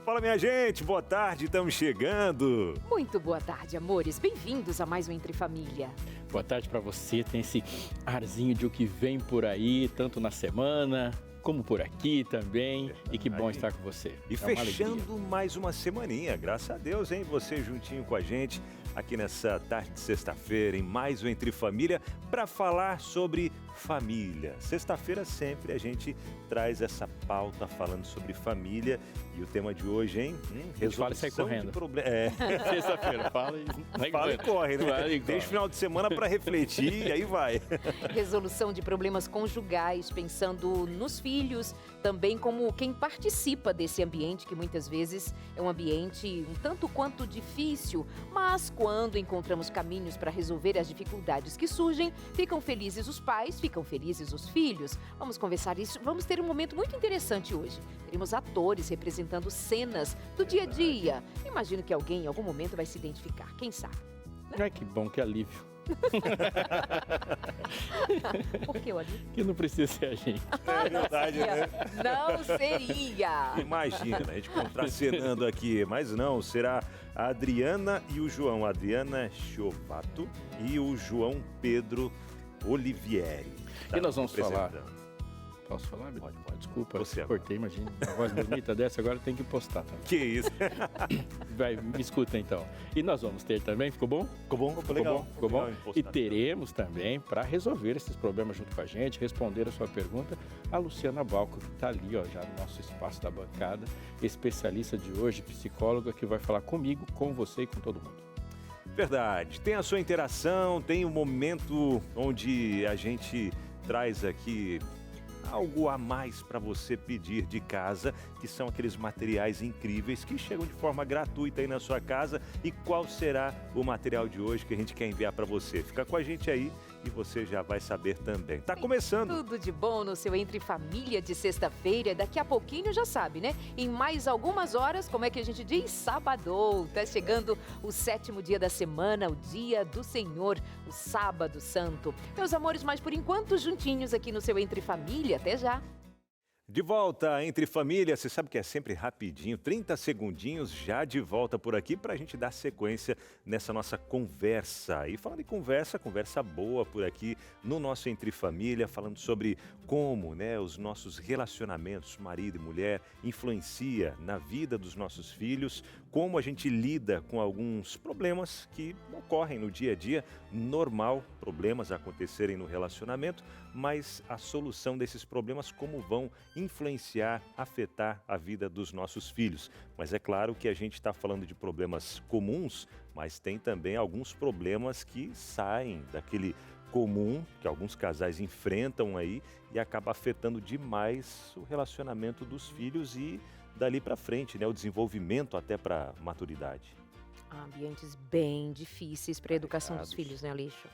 Fala, minha gente, boa tarde, estamos chegando. Muito boa tarde, amores. Bem-vindos a mais um Entre Família. Boa tarde para você, tem esse arzinho de o que vem por aí, tanto na semana como por aqui também. E que bom estar com você. E fechando mais uma semaninha, graças a Deus, hein? Você juntinho com a gente aqui nessa tarde de sexta-feira, em mais um Entre Família, para falar sobre família. Sexta-feira sempre a gente traz essa pauta falando sobre família. E o tema de hoje, hein? Fala e sai correndo. Sexta-feira, fala e corre, né? Deixa o final de semana para refletir e aí vai. Resolução de problemas conjugais, pensando nos filhos, também como quem participa desse ambiente, que muitas vezes é um ambiente um tanto quanto difícil, mas quando encontramos caminhos para resolver as dificuldades que surgem, ficam felizes os pais, ficam felizes os filhos. Vamos conversar isso, vamos ter um momento muito interessante hoje. Teremos atores representando cenas do dia a dia. Imagino que alguém em algum momento vai se identificar, quem sabe? Ai, que bom, que alívio. Por que o alívio? Que não precisa ser a gente. É verdade, né? Não seria. Imagina, a gente contracenando aqui, mas não, será a Adriana e o João. A Adriana Chiovato e o João Pedro Olivieri. E nós vamos falar. Posso falar? Pode. Desculpa, você cortei, imagina. Uma voz bonita dessa, agora tem que postar também. Que isso? Vai, me escuta então. E nós vamos ter também, ficou bom? Ficou bom? Ficou legal. Ficou bom? E teremos também, para resolver esses problemas junto com a gente, responder a sua pergunta, a Luciana Balco, que está ali, ó, já no nosso espaço da bancada, especialista de hoje, psicóloga, que vai falar comigo, com você e com todo mundo. Verdade. Tem a sua interação, tem um momento onde a gente traz aqui algo a mais para você pedir de casa, que são aqueles materiais incríveis que chegam de forma gratuita aí na sua casa. E qual será o material de hoje que a gente quer enviar para você? Fica com a gente aí e você já vai saber também. Tá começando. Tudo de bom no seu Entre Família de sexta-feira. Daqui a pouquinho já sabe, né? Em mais algumas horas, como é que a gente diz? Sábado. Tá chegando o 7º dia da semana, o dia do Senhor, o Sábado Santo. Meus amores, mas por enquanto juntinhos aqui no seu Entre Família. Até já. De volta Entre Família, você sabe que é sempre rapidinho, 30 segundinhos já de volta por aqui para a gente dar sequência nessa nossa conversa. E falando em conversa boa por aqui no nosso Entre Família, falando sobre como, né, os nossos relacionamentos, marido e mulher, influencia na vida dos nossos filhos, como a gente lida com alguns problemas que ocorrem no dia a dia, normal, problemas acontecerem no relacionamento, mas a solução desses problemas, como vão influenciar, afetar a vida dos nossos filhos. Mas é claro que a gente está falando de problemas comuns, mas tem também alguns problemas que saem daquele comum que alguns casais enfrentam aí e acaba afetando demais o relacionamento dos filhos e dali para frente, né, o desenvolvimento até para maturidade. Ambientes bem difíceis para a educação dos filhos, né, Aleixo?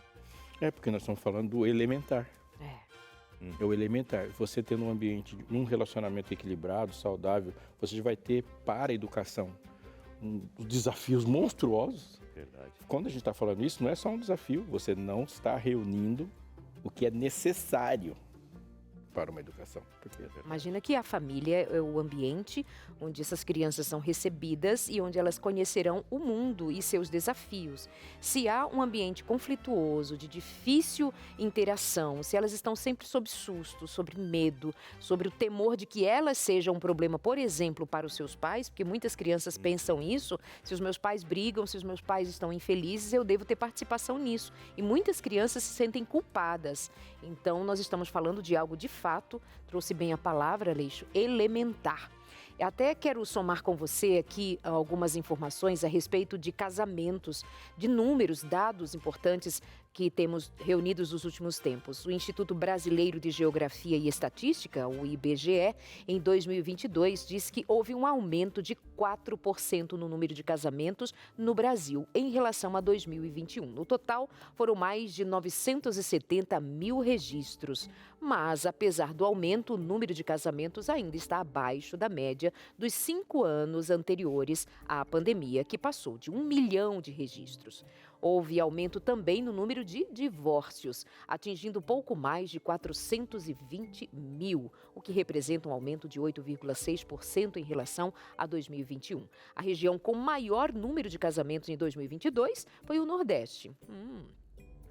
É, porque nós estamos falando do elementar. É o elementar. Você tendo um ambiente, um relacionamento equilibrado, saudável, você já vai ter para a educação desafios monstruosos. Verdade. Quando a gente está falando isso, não é só um desafio, você não está reunindo o que é necessário para uma educação. Imagina que a família é o ambiente onde essas crianças são recebidas e onde elas conhecerão o mundo e seus desafios. Se há um ambiente conflituoso, de difícil interação, se elas estão sempre sob susto, sobre medo, sobre o temor de que elas sejam um problema, por exemplo, para os seus pais, porque muitas crianças pensam isso, se os meus pais brigam, se os meus pais estão infelizes, eu devo ter participação nisso. E muitas crianças se sentem culpadas. Então, nós estamos falando de algo de fato, trouxe bem a palavra, Aleixo, elementar. Até quero somar com você aqui algumas informações a respeito de casamentos, de números, dados importantes que temos reunidos nos últimos tempos. O Instituto Brasileiro de Geografia e Estatística, o IBGE, em 2022, diz que houve um aumento de 4% no número de casamentos no Brasil em relação a 2021. No total, foram mais de 970 mil registros. Mas, apesar do aumento, o número de casamentos ainda está abaixo da média média dos 5 anos anteriores à pandemia, que passou de 1 milhão de registros. Houve aumento também no número de divórcios, atingindo pouco mais de 420 mil, o que representa um aumento de 8,6% em relação a 2021. A região com maior número de casamentos em 2022 foi o Nordeste,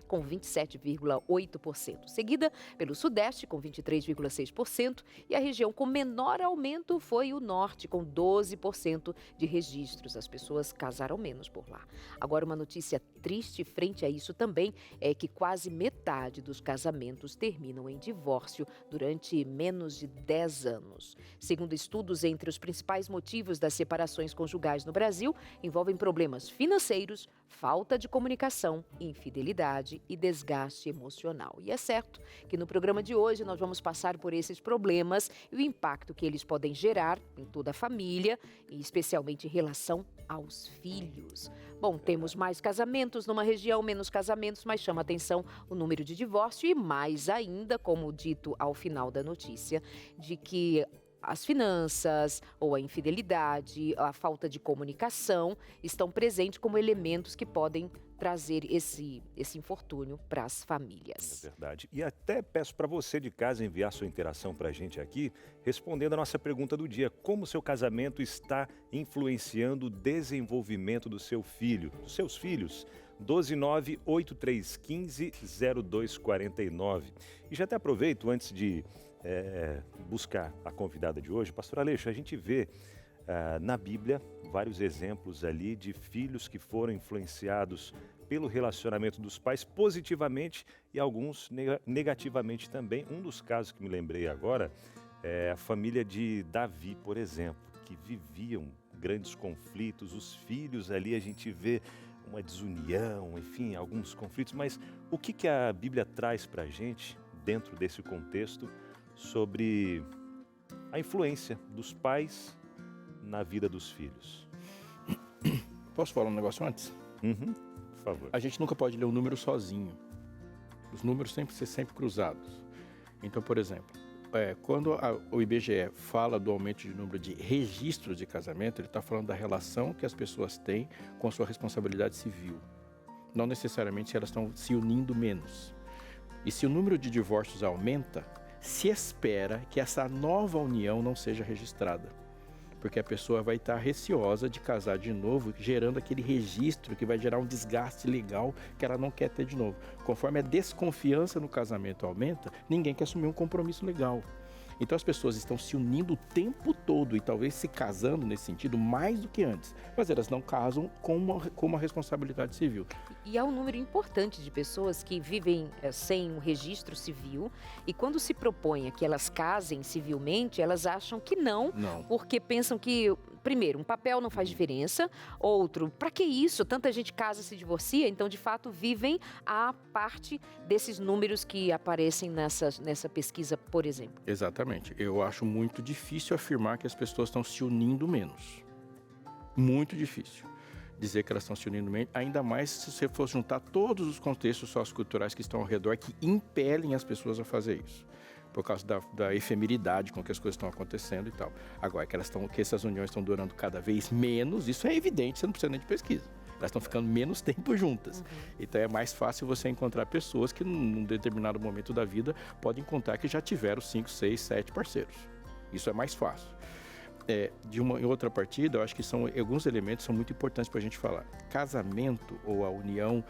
com 27,8%, seguida pelo Sudeste, com 23,6%, e a região com menor aumento foi o Norte, com 12% de registros. As pessoas casaram menos por lá. Agora, uma notícia triste frente a isso também é que quase metade dos casamentos terminam em divórcio durante menos de 10 anos. Segundo estudos, entre os principais motivos das separações conjugais no Brasil, envolvem problemas financeiros, falta de comunicação, infidelidade e desgaste emocional. E é certo que no programa de hoje nós vamos passar por esses problemas e o impacto que eles podem gerar em toda a família, e especialmente em relação aos filhos. Bom, temos mais casamentos numa região, menos casamentos, mas chama atenção o número de divórcio e mais ainda, como dito ao final da notícia, de que as finanças ou a infidelidade, a falta de comunicação estão presentes como elementos que podem trazer esse infortúnio para as famílias. É verdade. E até peço para você de casa enviar sua interação para a gente aqui, respondendo a nossa pergunta do dia: como o seu casamento está influenciando o desenvolvimento do seu filho, dos seus filhos? 12983150249. E já até aproveito antes de buscar a convidada de hoje, pastor Aleixo, a gente vê na Bíblia vários exemplos ali de filhos que foram influenciados pelo relacionamento dos pais positivamente e alguns negativamente também. Um dos casos que me lembrei agora é a família de Davi, por exemplo, que viviam grandes conflitos. Os filhos ali a gente vê uma desunião, enfim, alguns conflitos. Mas o que a Bíblia traz para a gente dentro desse contexto sobre a influência dos pais na vida dos filhos? Posso falar um negócio antes? Por favor. A gente nunca pode ler um número sozinho. Os números têm que ser sempre cruzados. Então, por exemplo, quando o IBGE fala do aumento de número de registros de casamento, ele está falando da relação que as pessoas têm com a sua responsabilidade civil. Não necessariamente se elas estão se unindo menos. E se o número de divórcios aumenta, se espera que essa nova união não seja registrada, porque a pessoa vai estar receosa de casar de novo, gerando aquele registro que vai gerar um desgaste legal que ela não quer ter de novo. Conforme a desconfiança no casamento aumenta, ninguém quer assumir um compromisso legal. Então as pessoas estão se unindo o tempo todo e talvez se casando nesse sentido mais do que antes, mas elas não casam com uma responsabilidade civil. E há um número importante de pessoas que vivem sem um registro civil e quando se propõe a que elas casem civilmente, elas acham que não. Porque pensam que, primeiro, um papel não faz diferença, outro, para que isso? Tanta gente casa e se divorcia, então de fato vivem a parte desses números que aparecem nessa pesquisa, por exemplo. Exatamente. Eu acho muito difícil afirmar que as pessoas estão se unindo menos. Muito difícil dizer que elas estão se unindo menos, ainda mais se você for juntar todos os contextos socioculturais que estão ao redor que impelem as pessoas a fazer isso. Por causa da efemeridade com que as coisas estão acontecendo e tal. Agora, que essas uniões estão durando cada vez menos, isso é evidente, você não precisa nem de pesquisa. Elas estão ficando menos tempo juntas. Então é mais fácil você encontrar pessoas que num determinado momento da vida podem contar que já tiveram 5, 6, 7 parceiros. Isso é mais fácil. De uma em outra partida, eu acho que alguns elementos são muito importantes para a gente falar. Casamento ou a união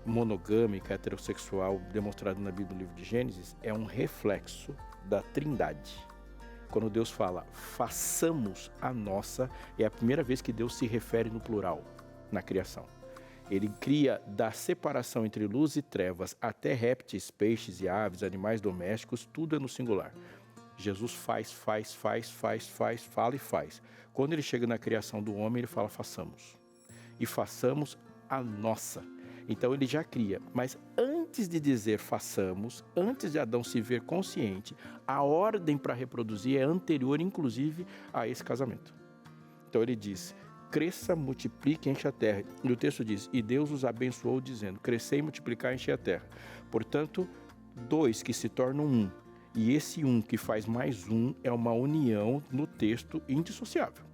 monogâmica, heterossexual, demonstrada na Bíblia, no livro de Gênesis, é um reflexo da Trindade. Quando Deus fala, façamos a nossa, é a primeira vez que Deus se refere no plural na criação. Ele cria da separação entre luz e trevas até répteis, peixes e aves, animais domésticos, tudo é no singular. Jesus faz, fala e faz. Quando ele chega na criação do homem, ele fala, façamos. E façamos a nossa. Então ele já cria. Mas antes de dizer façamos, antes de Adão se ver consciente, a ordem para reproduzir é anterior, inclusive, a esse casamento. Então ele diz, cresça, multiplique, enche a terra. E o texto diz, e Deus os abençoou dizendo, crescer e multiplicar, encher a terra. Portanto, dois que se tornam um. E esse um que faz mais um é uma união no texto indissociável.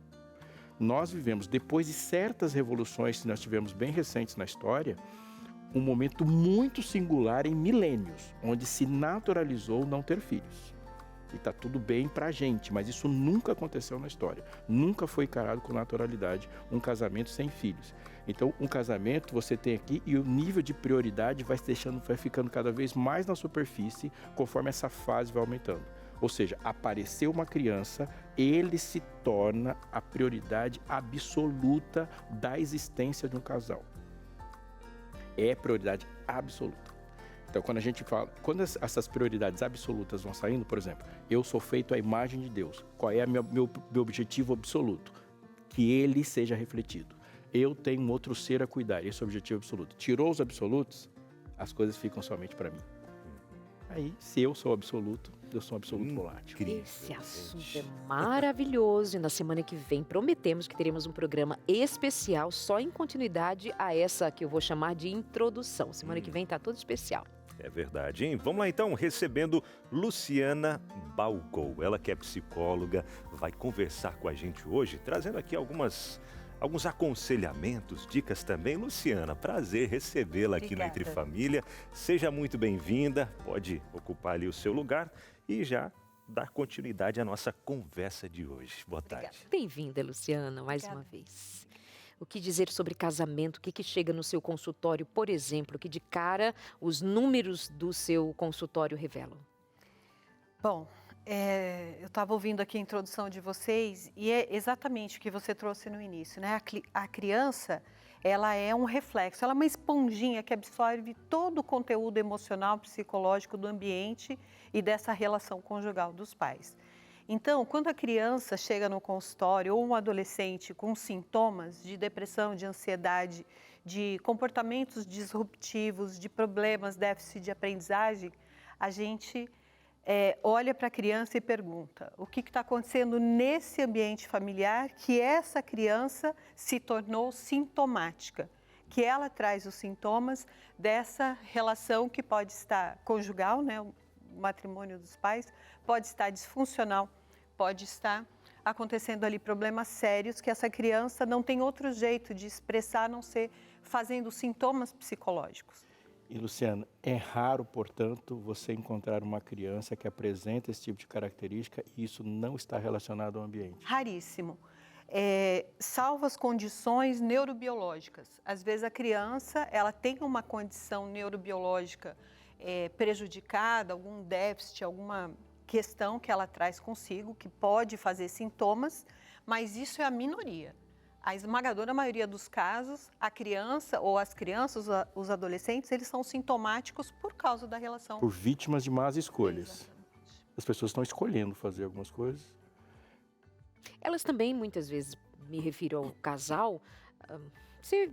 Nós vivemos, depois de certas revoluções que nós tivemos bem recentes na história, um momento muito singular em milênios, onde se naturalizou não ter filhos. E está tudo bem para a gente, mas isso nunca aconteceu na história. Nunca foi encarado com naturalidade um casamento sem filhos. Então, um casamento você tem aqui e o nível de prioridade vai ficando cada vez mais na superfície conforme essa fase vai aumentando. Ou seja, apareceu uma criança, ele se torna a prioridade absoluta da existência de um casal. É prioridade absoluta. Então, quando a gente fala, quando essas prioridades absolutas vão saindo, por exemplo, eu sou feito à imagem de Deus. Qual é meu objetivo absoluto? Que ele seja refletido. Eu tenho um outro ser a cuidar, esse é o objetivo absoluto. Tirou os absolutos, as coisas ficam somente para mim. Aí, se eu sou absoluto, eu sou um absoluto volátil. Esse assunto é maravilhoso e na semana que vem prometemos que teremos um programa especial só em continuidade a essa que eu vou chamar de introdução. Semana que vem tá todo especial. É verdade, hein? Vamos lá então, recebendo Luciana Balcou. Ela que é psicóloga, vai conversar com a gente hoje, trazendo aqui alguns aconselhamentos, dicas também. Luciana, prazer recebê-la aqui no Entre Família. Seja muito bem-vinda, pode ocupar ali o seu lugar e já dar continuidade à nossa conversa de hoje. Boa tarde. Bem-vinda, Luciana, mais uma vez. O que dizer sobre casamento? O que chega no seu consultório, por exemplo, que de cara os números do seu consultório revelam? Bom, eu estava ouvindo aqui a introdução de vocês e é exatamente o que você trouxe no início, né? A criança, ela é um reflexo, ela é uma esponjinha que absorve todo o conteúdo emocional, psicológico do ambiente e dessa relação conjugal dos pais. Então, quando a criança chega no consultório ou um adolescente com sintomas de depressão, de ansiedade, de comportamentos disruptivos, de problemas, déficit de aprendizagem, a gente olha para a criança e pergunta o que está acontecendo nesse ambiente familiar que essa criança se tornou sintomática, que ela traz os sintomas dessa relação que pode estar conjugal, né, o matrimônio dos pais, pode estar disfuncional, pode estar acontecendo ali problemas sérios que essa criança não tem outro jeito de expressar a não ser fazendo sintomas psicológicos. E, Luciana, é raro, portanto, você encontrar uma criança que apresenta esse tipo de característica e isso não está relacionado ao ambiente? Raríssimo. Salvo as condições neurobiológicas. Às vezes a criança ela tem uma condição neurobiológica prejudicada, algum déficit, alguma questão que ela traz consigo, que pode fazer sintomas, mas isso é a minoria. A esmagadora maioria dos casos, a criança ou as crianças, os adolescentes, eles são sintomáticos por causa da relação. Por vítimas de más escolhas. Exatamente. As pessoas estão escolhendo fazer algumas coisas. Elas também, muitas vezes, me refiro ao casal, ser,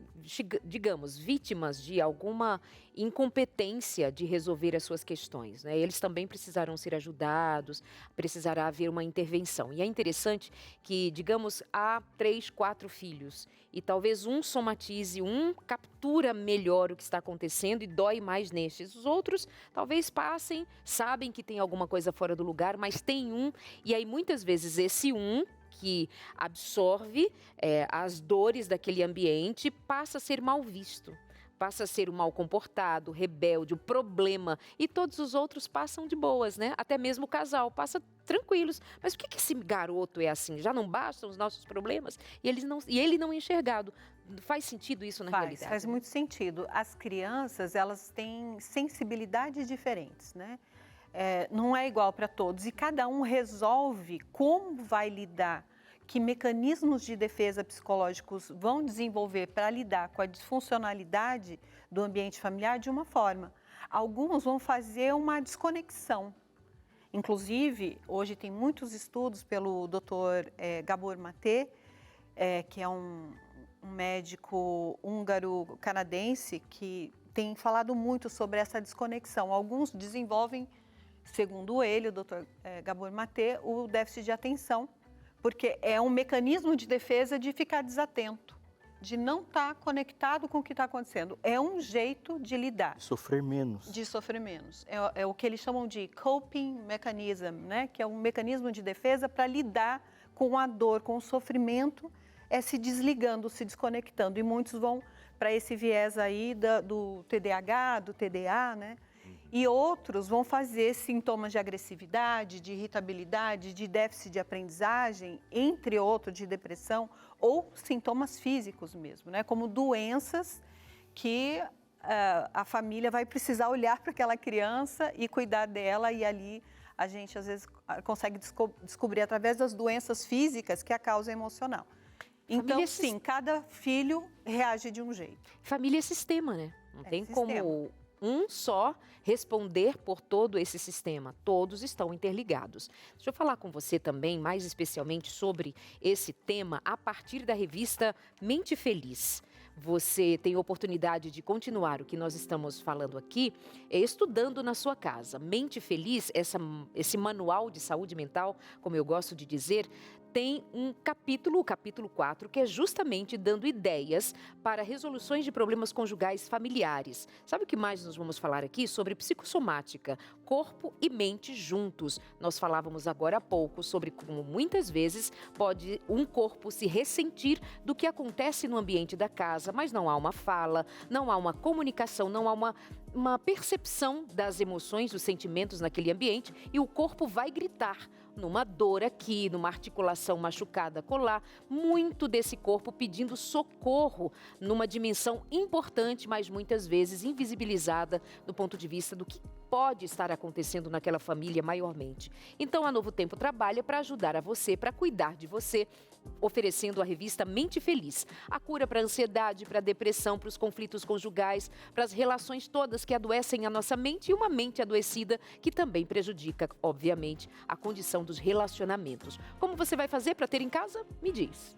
digamos, vítimas de alguma incompetência de resolver as suas questões, né? Eles também precisarão ser ajudados, precisará haver uma intervenção. E é interessante que, digamos, há 3, 4 filhos e talvez um somatize, um captura melhor o que está acontecendo e dói mais nestes. Os outros talvez passem, sabem que tem alguma coisa fora do lugar, mas tem um, e aí muitas vezes esse um que absorve as dores daquele ambiente, passa a ser mal visto, passa a ser o mal comportado, rebelde, o problema, e todos os outros passam de boas, né? Até mesmo o casal passa tranquilos. Mas por que esse garoto é assim? Já não bastam os nossos problemas? E ele não enxergado. Faz sentido isso na realidade? Faz muito sentido. As crianças, elas têm sensibilidades diferentes, né? Não é igual para todos e cada um resolve como vai lidar, que mecanismos de defesa psicológicos vão desenvolver para lidar com a disfuncionalidade do ambiente familiar de uma forma. Alguns vão fazer uma desconexão. Inclusive, hoje tem muitos estudos pelo Dr. Gabor Maté, que é um médico húngaro-canadense que tem falado muito sobre essa desconexão. Alguns desenvolvem, segundo ele, o Dr. Gabor Maté, o déficit de atenção, porque é um mecanismo de defesa de ficar desatento. de não estar conectado com o que está acontecendo. É um jeito de lidar. De sofrer menos. De sofrer menos. É o que eles chamam de coping mechanism, né? Que é um mecanismo de defesa para lidar com a dor, com o sofrimento, se desligando, se desconectando. E muitos vão para esse viés aí do TDAH, do TDA, né? E outros vão fazer sintomas de agressividade, de irritabilidade, de déficit de aprendizagem, entre outros, de depressão, ou sintomas físicos mesmo, né? Como doenças que a família vai precisar olhar para aquela criança e cuidar dela, e ali a gente às vezes consegue descobrir através das doenças físicas que é a causa emocional. Então, sim, cada filho reage de um jeito. Família é sistema, né? Não tem sistema. como um só responder por todo esse sistema. Todos estão interligados. Deixa eu falar com você também, mais especialmente, sobre esse tema a partir da revista Mente Feliz. Você tem oportunidade de continuar o que nós estamos falando aqui, estudando na sua casa. Mente Feliz, esse manual de saúde mental, como eu gosto de dizer, tem um capítulo, o capítulo 4, que é justamente dando ideias para resoluções de problemas conjugais familiares. Sabe o que mais nós vamos falar aqui? Sobre psicossomática, corpo e mente juntos. Nós falávamos agora há pouco sobre como muitas vezes pode um corpo se ressentir do que acontece no ambiente da casa, mas não há uma fala, não há uma comunicação, não há uma percepção das emoções, dos sentimentos naquele ambiente, e o corpo vai gritar numa dor aqui, numa articulação machucada colar, muito desse corpo pedindo socorro numa dimensão importante, mas muitas vezes invisibilizada do ponto de vista do que pode estar acontecendo naquela família maiormente. Então, a Novo Tempo trabalha para ajudar a você, para cuidar de você, oferecendo a revista Mente Feliz. A cura para a ansiedade, para a depressão, para os conflitos conjugais, para as relações todas que adoecem a nossa mente, e uma mente adoecida que também prejudica, obviamente, a condição dos relacionamentos. Como você vai fazer para ter em casa? Me diz.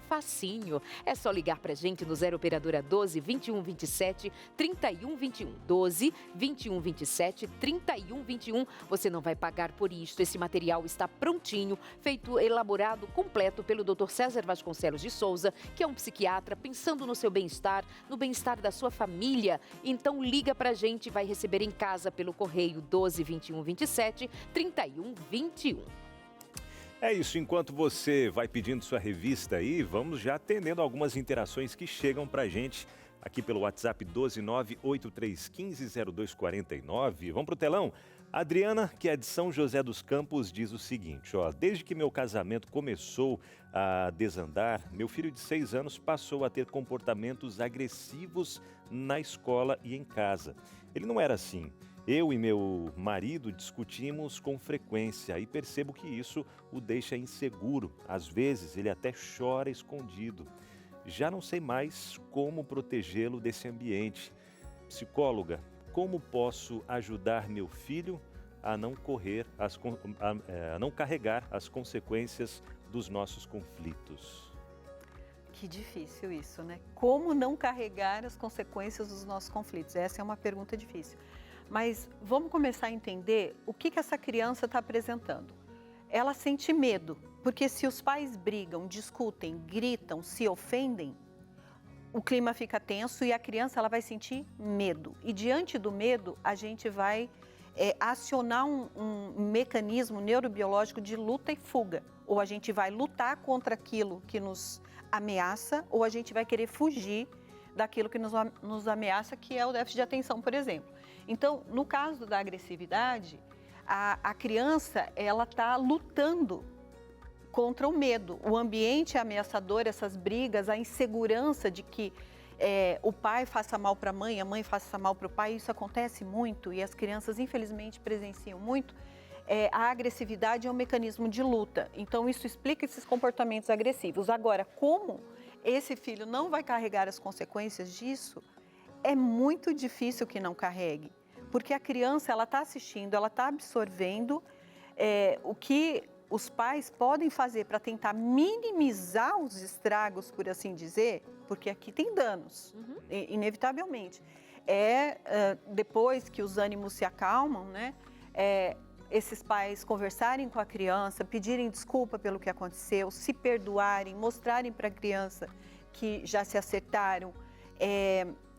Facinho. É só ligar pra gente no 0 operadora 12 21 27 31 21. 12 21 27 31 21. Você não vai pagar por isso. Esse material está prontinho, feito, elaborado, completo pelo Dr. César Vasconcelos de Souza, que é um psiquiatra pensando no seu bem-estar, no bem-estar da sua família. Então liga pra gente, vai receber em casa pelo correio 12 21 27 31 21. É isso, enquanto você vai pedindo sua revista aí, vamos já atendendo algumas interações que chegam pra gente aqui pelo WhatsApp 12983150249. Vamos pro telão? A Adriana, que é de São José dos Campos, diz o seguinte, desde que meu casamento começou a desandar, meu filho de 6 anos passou a ter comportamentos agressivos na escola e em casa. Ele não era assim. Eu e meu marido discutimos com frequência e percebo que isso o deixa inseguro. Às vezes, ele até chora escondido. Já não sei mais como protegê-lo desse ambiente. Psicóloga, como posso ajudar meu filho a não carregar as consequências dos nossos conflitos? Que difícil isso, né? Como não carregar as consequências dos nossos conflitos? Essa é uma pergunta difícil. Mas vamos começar a entender o que essa criança está apresentando. Ela sente medo, porque se os pais brigam, discutem, gritam, se ofendem, o clima fica tenso e a criança ela vai sentir medo. E diante do medo, a gente vai acionar um mecanismo neurobiológico de luta e fuga. Ou a gente vai lutar contra aquilo que nos ameaça, ou a gente vai querer fugir daquilo que nos ameaça, que é o déficit de atenção, por exemplo. Então, no caso da agressividade, a criança ela está lutando contra o medo. O ambiente é ameaçador, essas brigas, a insegurança de que o pai faça mal para a mãe faça mal para o pai, isso acontece muito e as crianças, infelizmente, presenciam muito. A agressividade é um mecanismo de luta, então isso explica esses comportamentos agressivos. Agora, como esse filho não vai carregar as consequências disso, é muito difícil que não carregue, porque a criança ela está assistindo, ela está absorvendo o que os pais podem fazer para tentar minimizar os estragos, por assim dizer, porque aqui tem danos, inevitavelmente. Depois que os ânimos se acalmam, né? Esses pais conversarem com a criança, pedirem desculpa pelo que aconteceu, se perdoarem, mostrarem para a criança que já se acertaram,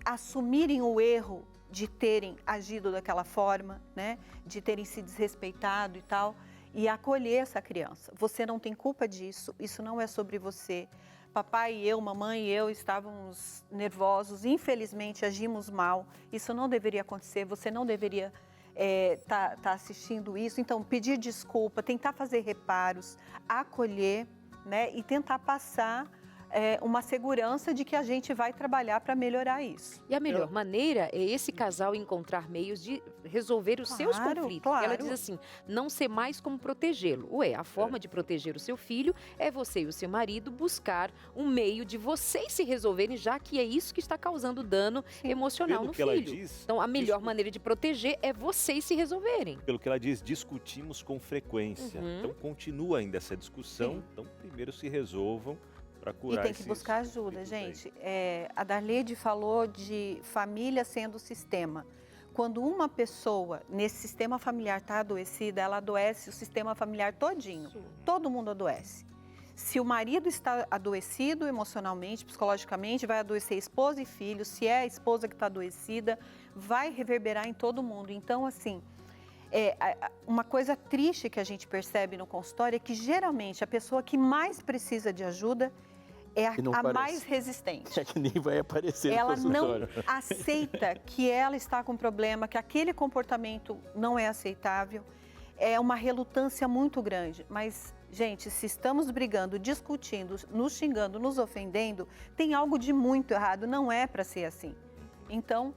assumirem o erro de terem agido daquela forma, né? De terem se desrespeitado e tal, e acolher essa criança. Você não tem culpa disso, isso não é sobre você. Papai e eu, mamãe e eu estávamos nervosos, infelizmente agimos mal, isso não deveria acontecer, você não deveria tá assistindo isso. Então, pedir desculpa, tentar fazer reparos, acolher, né? E tentar passar uma segurança de que a gente vai trabalhar para melhorar isso. E a melhor maneira é esse casal encontrar meios de resolver os seus conflitos. Claro. Ela diz assim, não ser mais como protegê-lo. A forma de proteger o seu filho é você e o seu marido buscar um meio de vocês se resolverem, já que é isso que está causando dano emocional no filho. Então, a melhor maneira de proteger é vocês se resolverem. Pelo que ela diz, discutimos com frequência. Então, continua ainda essa discussão. Então, primeiro se resolvam. E tem que buscar ajuda, gente. A Darlede falou de família sendo sistema. Quando uma pessoa nesse sistema familiar está adoecida, ela adoece o sistema familiar todinho. Sim. Todo mundo adoece. Se o marido está adoecido emocionalmente, psicologicamente, vai adoecer esposa e filho. Se é a esposa que está adoecida, vai reverberar em todo mundo. Então, assim, uma coisa triste que a gente percebe no consultório é que geralmente a pessoa que mais precisa de ajuda é a mais resistente. É que nem vai aparecer ela no consultório. Não aceita que ela está com problema, que aquele comportamento não é aceitável. É uma relutância muito grande. Mas, gente, se estamos brigando, discutindo, nos xingando, nos ofendendo, tem algo de muito errado. Não é para ser assim. Então,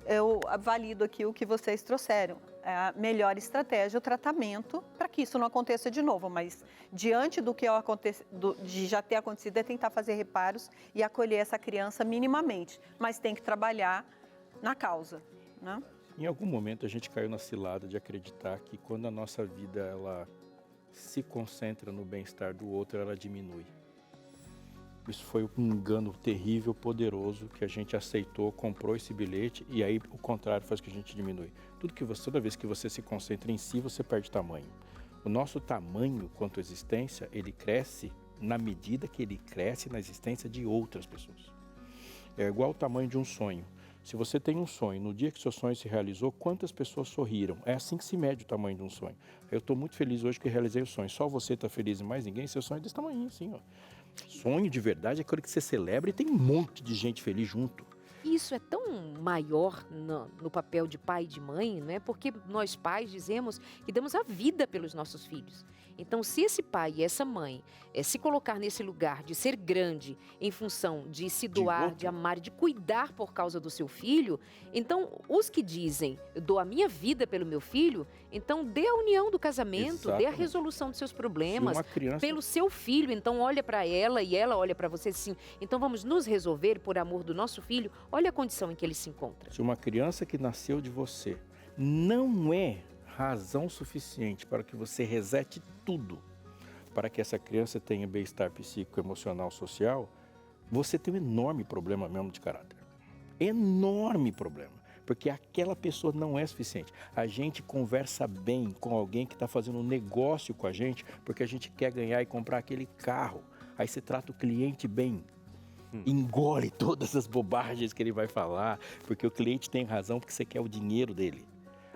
eu valido aqui o que vocês trouxeram. A melhor estratégia, o tratamento, para que isso não aconteça de novo. Mas, diante do que de já ter acontecido, é tentar fazer reparos e acolher essa criança minimamente. Mas tem que trabalhar na causa, né? Em algum momento a gente caiu na cilada de acreditar que quando a nossa vida ela se concentra no bem-estar do outro, ela diminui. Isso foi um engano terrível, poderoso, que a gente aceitou, comprou esse bilhete e aí o contrário faz que a gente diminui. Toda vez que você se concentra em si, você perde tamanho. O nosso tamanho quanto existência, ele cresce na medida que ele cresce na existência de outras pessoas. É igual o tamanho de um sonho. Se você tem um sonho, no dia que seu sonho se realizou, quantas pessoas sorriram? É assim que se mede o tamanho de um sonho. Eu estou muito feliz hoje que realizei o sonho. Só você está feliz e mais ninguém, seu sonho é desse tamanho, assim, ó. Sonho de verdade é aquilo que você celebra e tem um monte de gente feliz junto. Isso é tão maior no papel de pai e de mãe, né? Porque nós pais dizemos que damos a vida pelos nossos filhos. Então, se esse pai e essa mãe se colocar nesse lugar de ser grande em função de se doar, de amar, de cuidar por causa do seu filho, então os que dizem, eu dou a minha vida pelo meu filho, então dê a união do casamento, dê a resolução dos seus problemas pelo seu filho. Então, olha para ela e ela olha para você assim, então vamos nos resolver por amor do nosso filho. Olha a condição em que ele se encontra. Se uma criança que nasceu de você não é razão suficiente para que você resete tudo, para que essa criança tenha bem-estar psíquico, emocional, social, você tem um enorme problema mesmo de caráter. Enorme problema. Porque aquela pessoa não é suficiente. A gente conversa bem com alguém que está fazendo um negócio com a gente porque a gente quer ganhar e comprar aquele carro. Aí você trata o cliente bem. Engole todas as bobagens que ele vai falar, porque o cliente tem razão, porque você quer o dinheiro dele.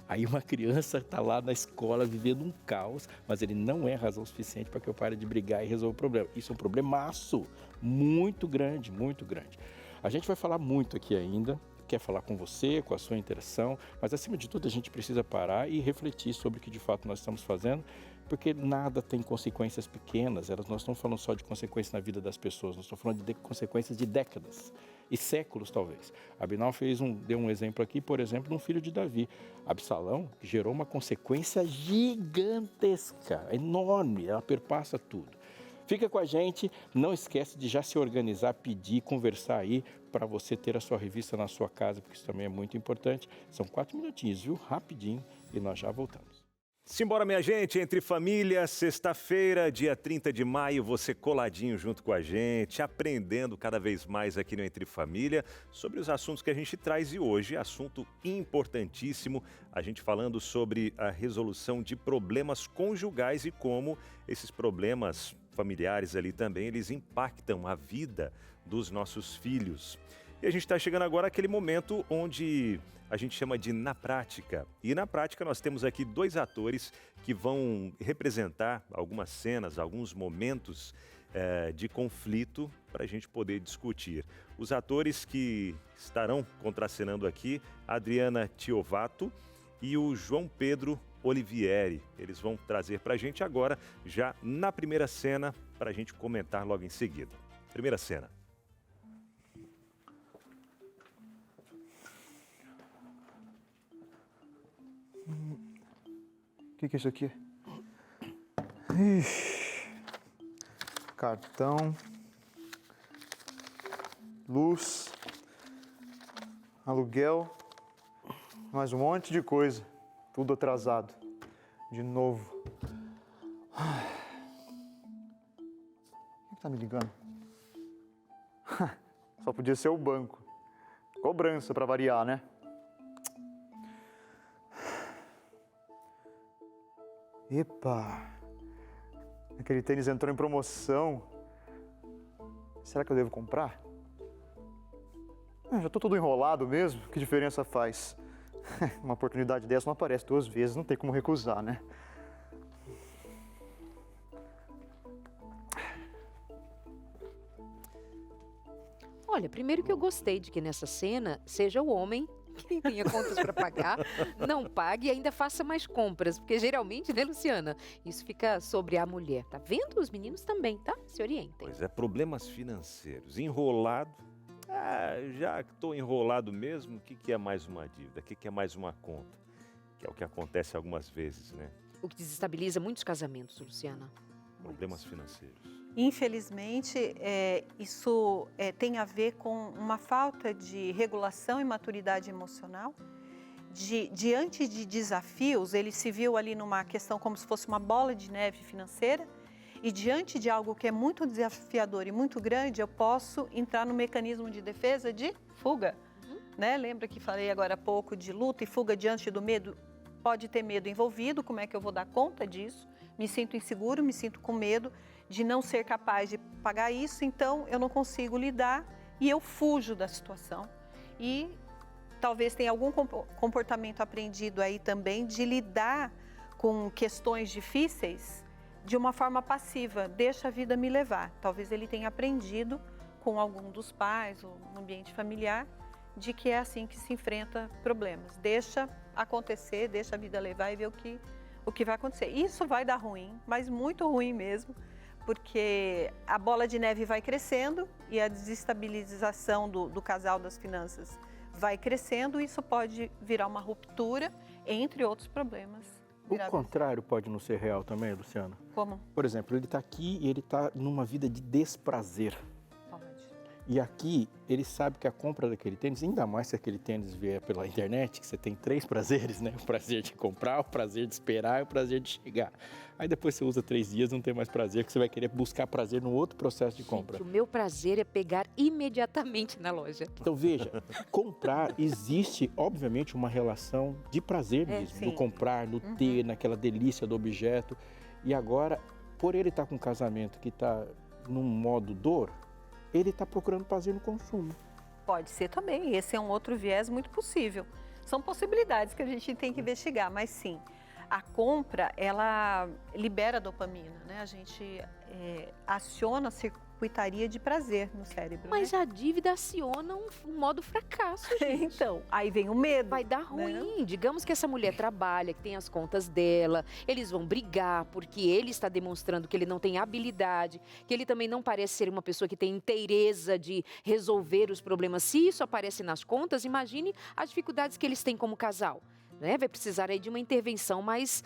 Aí uma criança está lá na escola vivendo um caos, mas ele não é razão suficiente para que eu pare de brigar e resolva o problema. Isso é um problemaço muito grande, muito grande. A gente vai falar muito aqui ainda, quer falar com você, com a sua interação, mas acima de tudo a gente precisa parar e refletir sobre o que de fato nós estamos fazendo, porque nada tem consequências pequenas, nós não estamos falando só de consequências na vida das pessoas, nós estamos falando de consequências de décadas e séculos talvez. Abinal deu um exemplo aqui, por exemplo, de um filho de Davi, Absalão, que gerou uma consequência gigantesca, enorme, ela perpassa tudo. Fica com a gente, não esquece de já se organizar, pedir, conversar aí para você ter a sua revista na sua casa, porque isso também é muito importante. São 4 minutinhos, viu? Rapidinho, e nós já voltamos. Simbora, minha gente, Entre Família, sexta-feira, dia 30 de maio, você coladinho junto com a gente, aprendendo cada vez mais aqui no Entre Família sobre os assuntos que a gente traz e hoje, assunto importantíssimo, a gente falando sobre a resolução de problemas conjugais e como esses problemas familiares ali também, eles impactam a vida dos nossos filhos. E a gente está chegando agora àquele momento onde a gente chama de Na Prática. E na prática nós temos aqui dois atores que vão representar algumas cenas, alguns momentos de conflito para a gente poder discutir. Os atores que estarão contracenando aqui, a Adriana Tiovato e o João Pedro Olivieri. Eles vão trazer para a gente agora, já na primeira cena, para a gente comentar logo em seguida. Primeira cena. O que é isso aqui? Ixi. Cartão, luz, aluguel, mais um monte de coisa. Tudo atrasado. De novo. Quem tá me ligando? Só podia ser o banco. Cobrança para variar, né? Epa! Aquele tênis entrou em promoção. Será que eu devo comprar? Já tô todo enrolado mesmo. Que diferença faz? Uma oportunidade dessa não aparece duas vezes, não tem como recusar, né? Olha, primeiro que eu gostei de que nessa cena seja o homem que tenha contas para pagar, não pague e ainda faça mais compras, porque geralmente, né, Luciana, isso fica sobre a mulher. Tá vendo? Os meninos também, tá? Se orientem. Pois é, problemas financeiros, enrolado. Já estou enrolado mesmo, o que é mais uma dívida? O que é mais uma conta? Que é o que acontece algumas vezes, né? O que desestabiliza muitos casamentos, Luciana. Problemas financeiros. Infelizmente, isso tem a ver com uma falta de regulação e maturidade emocional. Diante de desafios, ele se viu ali numa questão como se fosse uma bola de neve financeira. E diante de algo que é muito desafiador e muito grande, eu posso entrar no mecanismo de defesa de fuga. Né? Lembra que falei agora há pouco de luta e fuga diante do medo? Pode ter medo envolvido, como é que eu vou dar conta disso? Me sinto inseguro, me sinto com medo de não ser capaz de pagar isso, então eu não consigo lidar e eu fujo da situação. E talvez tenha algum comportamento aprendido aí também de lidar com questões difíceis de uma forma passiva, deixa a vida me levar. Talvez ele tenha aprendido com algum dos pais ou no ambiente familiar de que é assim que se enfrenta problemas. Deixa acontecer, deixa a vida levar e ver o que vai acontecer. Isso vai dar ruim, mas muito ruim mesmo, porque a bola de neve vai crescendo e a desestabilização do casal das finanças vai crescendo e isso pode virar uma ruptura, entre outros problemas. O contrário pode não ser real também, Luciana? Como? Por exemplo, ele está aqui e ele está numa vida de desprazer. Pode. E aqui ele sabe que a compra daquele tênis, ainda mais se aquele tênis vier pela internet, que você tem 3 prazeres, né? O prazer de comprar, o prazer de esperar e o prazer de chegar. Aí depois você usa 3 dias, não tem mais prazer, que você vai querer buscar prazer no outro processo de compra. Gente, o meu prazer é pegar imediatamente na loja. Então veja, comprar, existe obviamente uma relação de prazer mesmo, sim. no comprar, no ter, naquela delícia do objeto. E agora, por ele estar com um casamento que está num modo dor, ele está procurando prazer no consumo. Pode ser também, esse é um outro viés muito possível. São possibilidades que a gente tem que investigar, mas sim, a compra, ela libera dopamina, né? A gente aciona a circuitaria de prazer no cérebro. Mas né? a dívida aciona um modo fracasso, gente. Então, aí vem o medo. Vai dar ruim. Digamos que essa mulher trabalha, que tem as contas dela, eles vão brigar porque ele está demonstrando que ele não tem habilidade, que ele também não parece ser uma pessoa que tem inteireza de resolver os problemas. Se isso aparece nas contas, imagine as dificuldades que eles têm como casal. né? Vai precisar aí de uma intervenção mais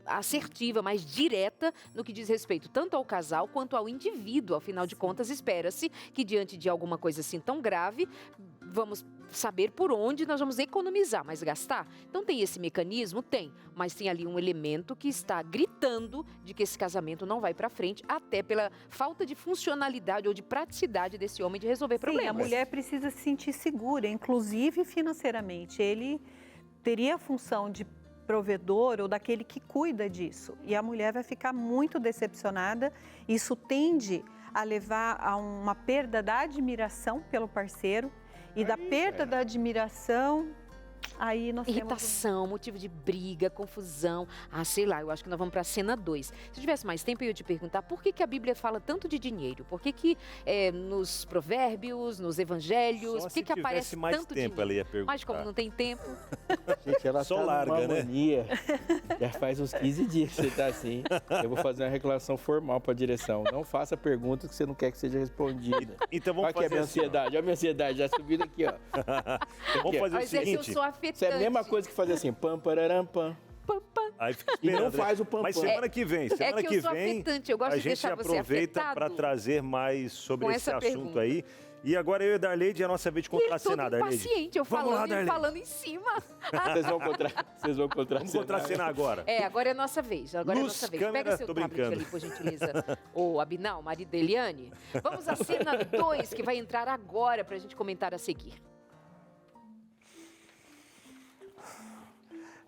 assertiva, mais direta no que diz respeito tanto ao casal quanto ao indivíduo. Afinal de contas, espera-se que diante de alguma coisa assim tão grave, vamos saber por onde nós vamos economizar, mas gastar. Então tem esse mecanismo? Tem, mas tem ali um elemento que está gritando de que esse casamento não vai para frente, até pela falta de funcionalidade ou de praticidade desse homem de resolver problemas. Sim, a mulher precisa se sentir segura, inclusive financeiramente. Ele teria a função de provedor ou daquele que cuida disso. E a mulher vai ficar muito decepcionada. Isso tende a levar a uma perda da admiração pelo parceiro. E da perda da admiração, aí nós irritação, motivo de briga, confusão. Sei lá, eu acho que nós vamos para a cena 2. Se tivesse mais tempo, eu ia te perguntar por que a Bíblia fala tanto de dinheiro? Por que nos provérbios, nos evangelhos, por que aparece mais tanto tempo, dinheiro? ela ia perguntar. Mas como não tem tempo... Gente, ela Só tá larga, numa né? mania. Já faz uns 15 dias que você tá assim. Eu vou fazer uma reclamação formal para a direção. Não faça perguntas que você não quer que seja respondida. Então vamos Olha aqui a fazer minha assim, ó. ansiedade. Olha a minha ansiedade, já subindo aqui, ó. Então vamos fazer o Mas é que eu seguinte. sou afetante. Isso é a mesma coisa que fazer assim, pam, pararam, pam. Aí fica E não esperando, faz né? o pam-pam. Mas semana que vem, semana que que eu sou vem, afetante, eu gosto a de gente deixar você aproveita afetado para trazer mais sobre com esse essa assunto pergunta. aí. E agora eu e a Darleide, é a nossa vez de E ele todo contracenar, Darleide. impaciente, eu Vamos lá, falando e Darleide. falando em cima. Vocês vão contracenar. Vamos contracenar agora. Agora é a nossa vez. Agora é a Luz, nossa vez. câmera, Pega seu tô tablet brincando. ali, por gentileza. Ô, Abinal, marido da Eliane. Vamos à cena 2, que vai entrar agora para a gente comentar a seguir.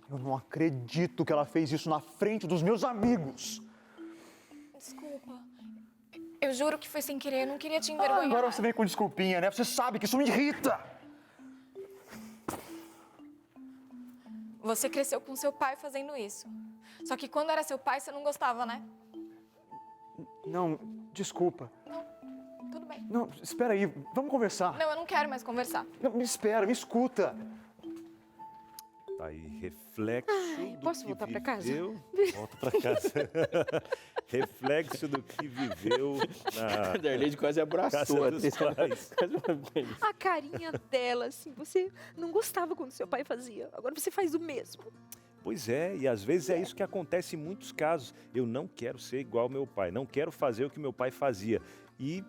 Eu não acredito que ela fez isso na frente dos meus amigos. Desculpa. Eu juro que foi sem querer, eu não queria te envergonhar. Agora você vem com desculpinha, né? Você sabe que isso me irrita. Você cresceu com seu pai fazendo isso. Só que quando era seu pai, você não gostava, né? Não, desculpa. Tudo bem. Não, espera aí, vamos conversar. Não, eu não quero mais conversar. Não, me espera, me escuta. Tá aí, reflexo do posso que voltar pra casa? viveu. Volta pra casa. Reflexo do que viveu A na Darleide quase abraçou casa a dos atriz. pais. Quase uma vez. A carinha dela, assim, você não gostava quando seu pai fazia. Agora você faz o mesmo. Pois é, e às vezes é isso que acontece em muitos casos. Eu não quero ser igual ao meu pai, não quero fazer o que meu pai fazia. E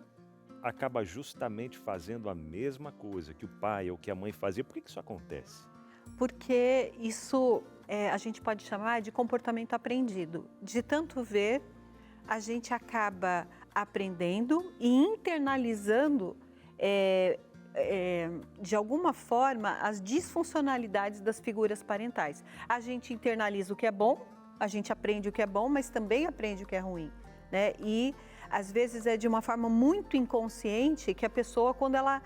acaba justamente fazendo a mesma coisa que o pai ou que a mãe fazia. Por que isso acontece? Porque isso a gente pode chamar de comportamento aprendido. De tanto ver, a gente acaba aprendendo e internalizando, de alguma forma, as disfuncionalidades das figuras parentais. A gente internaliza o que é bom, a gente aprende o que é bom, mas também aprende o que é ruim, né? E, às vezes, é de uma forma muito inconsciente que a pessoa, quando ela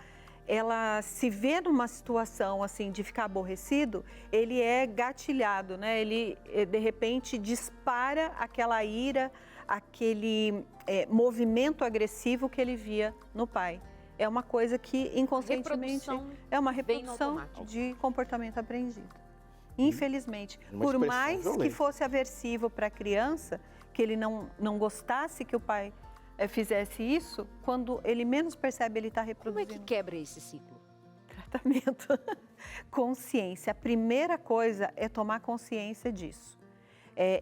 se vê numa situação assim de ficar aborrecido, ele é gatilhado, né? Ele de repente dispara aquela ira, aquele movimento agressivo que ele via no pai. É uma coisa que inconscientemente é uma reprodução de comportamento aprendido. Infelizmente, por mais que fosse aversivo para a criança, que ele não gostasse que o pai fizesse isso, quando ele menos percebe, ele está reproduzindo. Como é que quebra esse ciclo? Tratamento. Consciência. A primeira coisa é tomar consciência disso.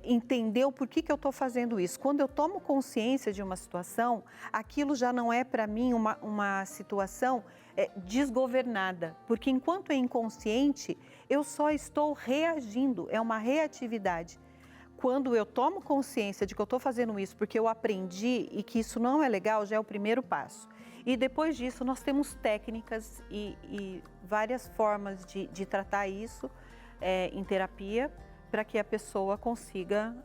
Entender o porquê que eu estou fazendo isso. Quando eu tomo consciência de uma situação, aquilo já não é para mim uma situação desgovernada. Porque enquanto é inconsciente, eu só estou reagindo, é uma reatividade. Quando eu tomo consciência de que eu estou fazendo isso porque eu aprendi e que isso não é legal, já é o primeiro passo. E depois disso, nós temos técnicas e várias formas de tratar isso em terapia para que a pessoa consiga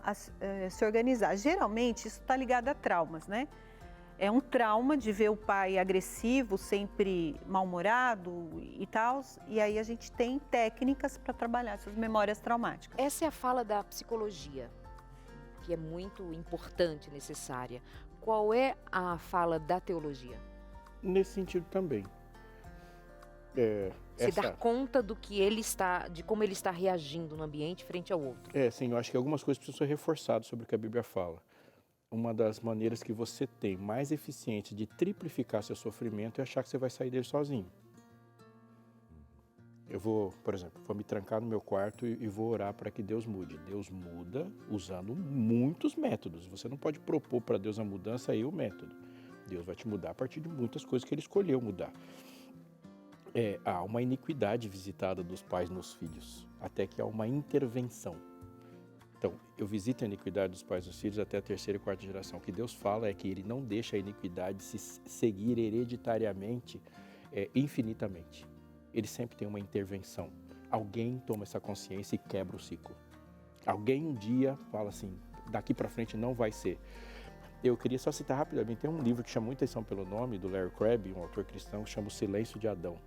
se organizar. Geralmente, isso está ligado a traumas, né? É um trauma de ver o pai agressivo, sempre mal-humorado e tal. E aí a gente tem técnicas para trabalhar essas memórias traumáticas. Essa é a fala da psicologia, que é muito importante, necessária. Qual é a fala da teologia? Nesse sentido também. Você dar conta do que ele está, de como ele está reagindo no ambiente frente ao outro. Sim, eu acho que algumas coisas precisam ser reforçadas sobre o que a Bíblia fala. Uma das maneiras que você tem mais eficiente de triplificar seu sofrimento é achar que você vai sair dele sozinho. Eu vou, por exemplo, vou me trancar no meu quarto e vou orar para que Deus mude. Deus muda usando muitos métodos. Você não pode propor para Deus a mudança e o método. Deus vai te mudar a partir de muitas coisas que Ele escolheu mudar. Há uma iniquidade visitada dos pais nos filhos, até que há uma intervenção. Então, eu visito a iniquidade dos pais nos filhos até a 3ª e 4ª geração. O que Deus fala é que Ele não deixa a iniquidade se seguir hereditariamente, infinitamente. Ele sempre tem uma intervenção. Alguém toma essa consciência e quebra o ciclo. Alguém um dia fala assim, daqui para frente não vai ser. Eu queria só citar rapidamente, tem um livro que chama muita atenção pelo nome, do Larry Crabb, um autor cristão, que chama O Silêncio de Adão.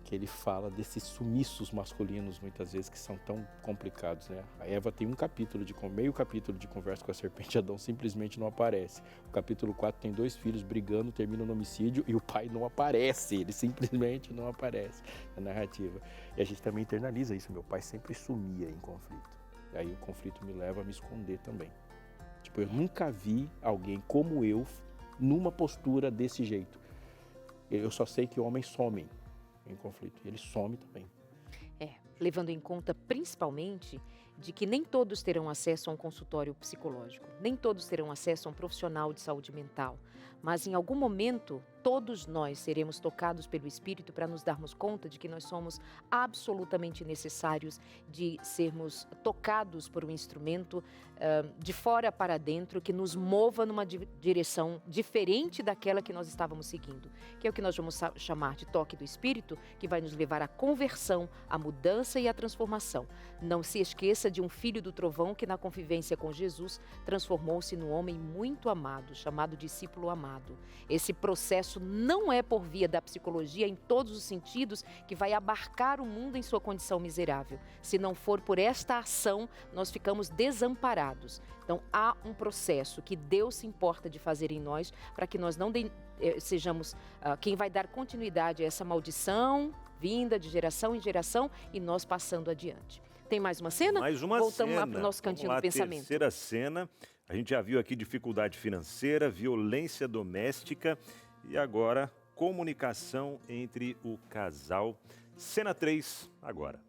Que ele fala desses sumiços masculinos, muitas vezes, que são tão complicados, né? A Eva tem meio capítulo de conversa com a serpente, Adão simplesmente não aparece. O capítulo 4 tem 2 filhos brigando, termina no homicídio e o pai não aparece, ele simplesmente não aparece na narrativa. E a gente também internaliza isso, meu pai sempre sumia em conflito. E aí o conflito me leva a me esconder também. Tipo, eu nunca vi alguém como eu numa postura desse jeito. Eu só sei que homens somem em conflito. E ele some também. Levando em conta principalmente de que nem todos terão acesso a um consultório psicológico, nem todos terão acesso a um profissional de saúde mental, mas em algum momento todos nós seremos tocados pelo Espírito para nos darmos conta de que nós somos absolutamente necessários de sermos tocados por um instrumento de fora para dentro que nos mova numa direção diferente daquela que nós estávamos seguindo, que é o que nós vamos chamar de toque do Espírito, que vai nos levar à conversão, à mudança e à transformação. Não se esqueça de um filho do trovão que na convivência com Jesus transformou-se num homem muito amado, chamado discípulo amado. Esse processo não é por via da psicologia em todos os sentidos que vai abarcar o mundo em sua condição miserável. Se não for por esta ação, nós ficamos desamparados. Então, há um processo que Deus se importa de fazer em nós para que nós não sejamos quem vai dar continuidade a essa maldição vinda de geração em geração e nós passando adiante. Tem mais uma cena? Mais uma Voltamos cena. lá para o nosso cantinho do pensamento. Terceira cena. A gente já viu aqui dificuldade financeira, violência doméstica e agora comunicação entre o casal. Cena 3, agora.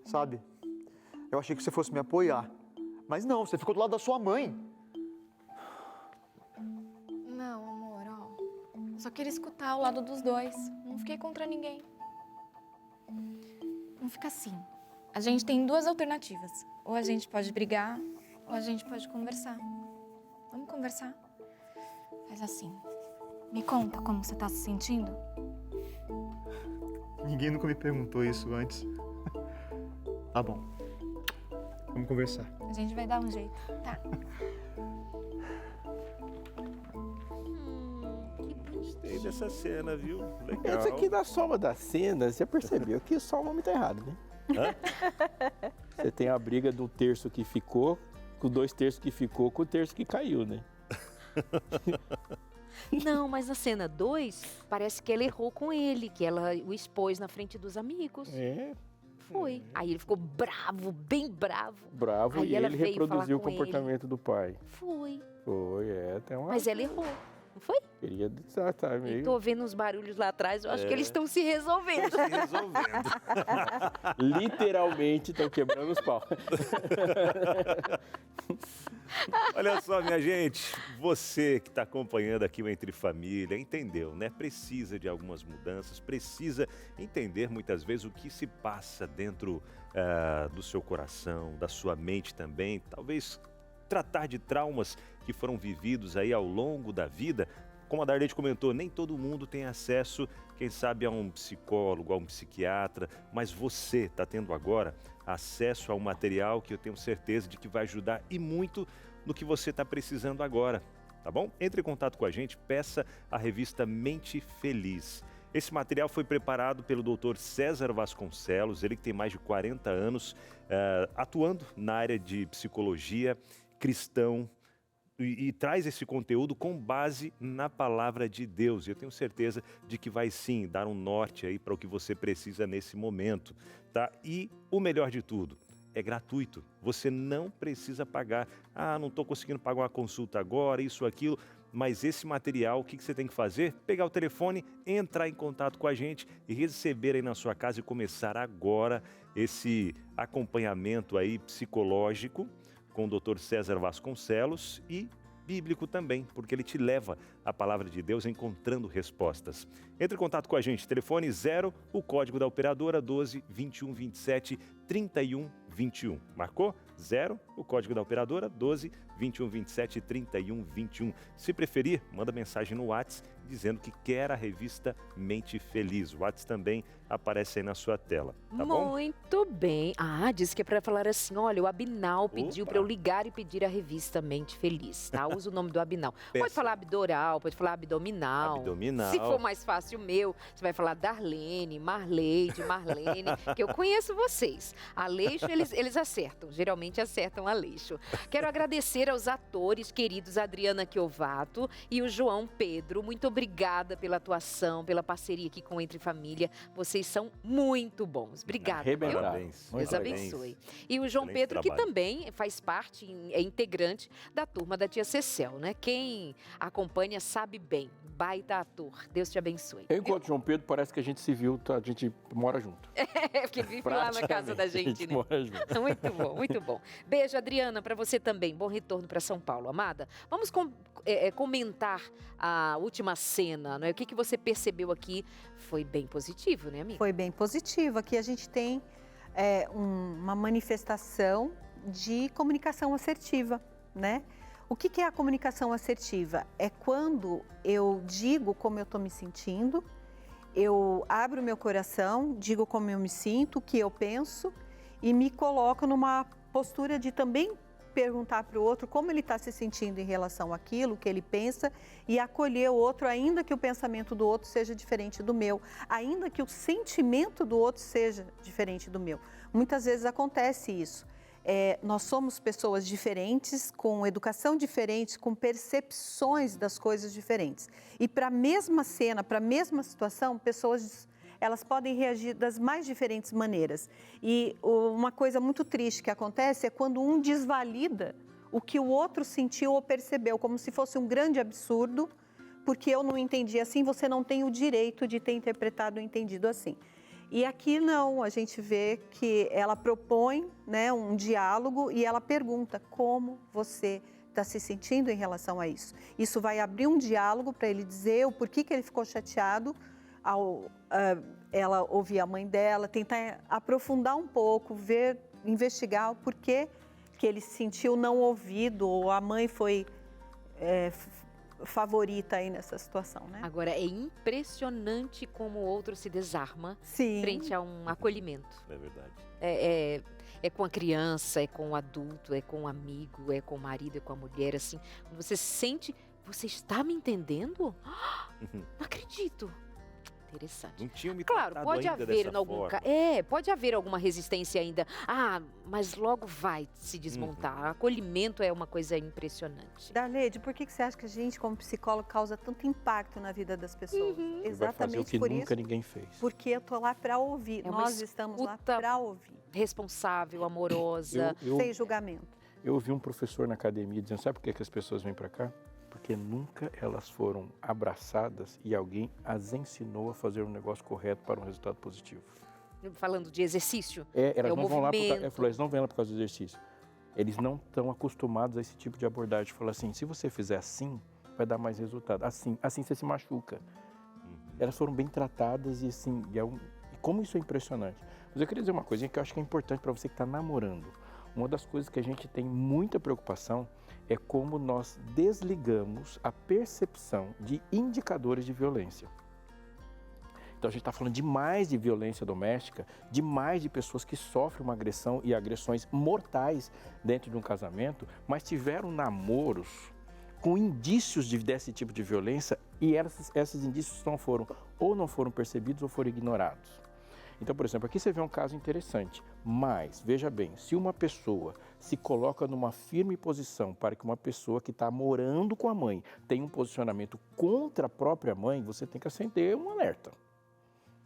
Sabe, eu achei que você fosse me apoiar. Mas não, você ficou do lado da sua mãe. Não, amor, ó. Eu só queria escutar o lado dos dois. Não fiquei contra ninguém. Não fica assim. A gente tem 2 alternativas. Ou a gente pode brigar, ou a gente pode conversar. Vamos conversar? Faz assim. Me conta como você tá se sentindo. Ninguém nunca me perguntou isso antes. Tá bom. Vamos conversar. A gente vai dar um jeito, tá? Gostei dessa cena, viu? Legal. Essa aqui na soma da cena, você percebeu que só o homem tá errado, né? Hã? Você tem a briga do terço que ficou, com 2 terços que ficou, com o terço que caiu, né? Não, mas na cena 2, parece que ela errou com ele, que ela o expôs na frente dos amigos. Foi. Aí ele ficou bravo, bem bravo. Bravo, Aí e ela ele veio reproduziu o falar com comportamento do pai. Foi. Foi, tem uma... Mas ela errou, não foi? Queria tá meio... Estou vendo uns barulhos lá atrás, eu acho que eles estão se resolvendo. Se resolvendo. Literalmente estão quebrando os pau. Olha só, minha gente, você que está acompanhando aqui o Entre Família, entendeu, né? Precisa de algumas mudanças, precisa entender muitas vezes o que se passa dentro do seu coração, da sua mente também, talvez tratar de traumas que foram vividos aí ao longo da vida. Como a Darlete comentou, nem todo mundo tem acesso, quem sabe, a um psicólogo, a um psiquiatra, mas você está tendo agora acesso a um material que eu tenho certeza de que vai ajudar e muito no que você está precisando agora, tá bom? Entre em contato com a gente, peça a revista Mente Feliz. Esse material foi preparado pelo Dr. César Vasconcelos, ele que tem mais de 40 anos atuando na área de psicologia, cristão, e traz esse conteúdo com base na palavra de Deus. E eu tenho certeza de que vai sim dar um norte aí para o que você precisa nesse momento, tá? E o melhor de tudo, é gratuito. Você não precisa pagar. Ah, não estou conseguindo pagar uma consulta agora, isso, aquilo. Mas esse material, o que você tem que fazer? Pegar o telefone, entrar em contato com a gente e receber aí na sua casa e começar agora esse acompanhamento aí psicológico com o Dr. César Vasconcelos e bíblico também, porque ele te leva à palavra de Deus encontrando respostas. Entre em contato com a gente, telefone 0, o código da operadora 12 21 27 31 21. Marcou? 0, o código da operadora 12 21 27 31 21. Se preferir, manda mensagem no WhatsApp dizendo que quer a revista Mente Feliz. O WhatsApp também aparece aí na sua tela, tá bom? Muito bem. Ah, disse que é para falar assim, olha, o Abinal pediu para eu ligar e pedir a revista Mente Feliz, tá? Usa o nome do Abinal. Pode falar abdoral, pode falar abdominal. Abdominal. Se for mais fácil o meu, você vai falar Darlene, Marleide, Marlene, que eu conheço vocês. Aleixo, eles acertam, geralmente acertam Aleixo. Quero agradecer aos atores queridos Adriana Chiovato e o João Pedro. Muito obrigada pela atuação, pela parceria aqui com Entre Família. Vocês são muito bons. Obrigada. Viu? Parabéns. Deus abençoe. E o João Excelente Pedro, que trabalho. também faz parte, é integrante da turma da Tia Cecel, né? Quem acompanha sabe bem. Baita ator. Deus te abençoe. Eu enquanto João Pedro, parece que a gente se viu, a gente mora junto. É, porque vive lá na casa da gente, A gente né? mora junto. Muito bom, muito bom. Beijo, Adriana, para você também. Bom retorno para São Paulo, amada. Vamos comentar a última cena, né? O que você percebeu aqui foi bem positivo, né, amiga? Foi bem positivo. Aqui a gente tem uma manifestação de comunicação assertiva, né? O que é a comunicação assertiva? É quando eu digo como eu estou me sentindo, eu abro meu coração, digo como eu me sinto, o que eu penso e me coloco numa postura de também perguntar para o outro como ele está se sentindo em relação àquilo que ele pensa e acolher o outro, ainda que o pensamento do outro seja diferente do meu, ainda que o sentimento do outro seja diferente do meu. Muitas vezes acontece isso. Nós somos pessoas diferentes, com educação diferente, com percepções das coisas diferentes. E para a mesma cena, para a mesma situação, pessoas elas podem reagir das mais diferentes maneiras. E uma coisa muito triste que acontece é quando um desvalida o que o outro sentiu ou percebeu, como se fosse um grande absurdo, porque eu não entendi assim, você não tem o direito de ter interpretado ou entendido assim. E aqui não, a gente vê que ela propõe, né, um diálogo e ela pergunta como você está se sentindo em relação a isso. Isso vai abrir um diálogo para ele dizer o porquê que ele ficou chateado ao ela ouvir a mãe dela, tentar aprofundar um pouco, investigar o porquê que ele se sentiu não ouvido ou a mãe foi favorita aí nessa situação, né? Agora, é impressionante como o outro se desarma Sim. frente a um acolhimento. É verdade. É com a criança, é com o adulto, é com o amigo, é com o marido, é com a mulher, assim. Quando você sente, você está me entendendo? Não acredito. Interessante. Não tinha me Claro, tratado pode ainda haver dessa algum forma. pode haver alguma resistência ainda. Ah, mas logo vai se desmontar. Acolhimento é uma coisa impressionante. Darleide, por que você acha que a gente, como psicólogo, causa tanto impacto na vida das pessoas? Ele vai fazer o Exatamente que por nunca isso. ninguém fez. Porque eu tô lá para ouvir. É uma Nós estamos lá escuta para ouvir, Responsável, amorosa. sem julgamento. Eu ouvi um professor na academia dizendo, sabe por que as pessoas vêm para cá? Porque nunca elas foram abraçadas e alguém as ensinou a fazer um negócio correto para um resultado positivo. Falando de exercício. Elas o não vão lá movimento. eles não vêm lá por causa do exercício. Eles não estão acostumados a esse tipo de abordagem. Fala assim, se você fizer assim, vai dar mais resultado. Assim você se machuca. Elas foram bem tratadas e assim, e como isso é impressionante. Mas eu queria dizer uma coisinha que eu acho que é importante para você que está namorando. Uma das coisas que a gente tem muita preocupação é como nós desligamos a percepção de indicadores de violência. Então a gente está falando demais de violência doméstica, demais de pessoas que sofrem uma agressão e agressões mortais dentro de um casamento, mas tiveram namoros com indícios desse tipo de violência e esses indícios não foram percebidos ou foram ignorados. Então, por exemplo, aqui você vê um caso interessante, mas, veja bem, se uma pessoa se coloca numa firme posição para que uma pessoa que está morando com a mãe tenha um posicionamento contra a própria mãe, você tem que acender um alerta.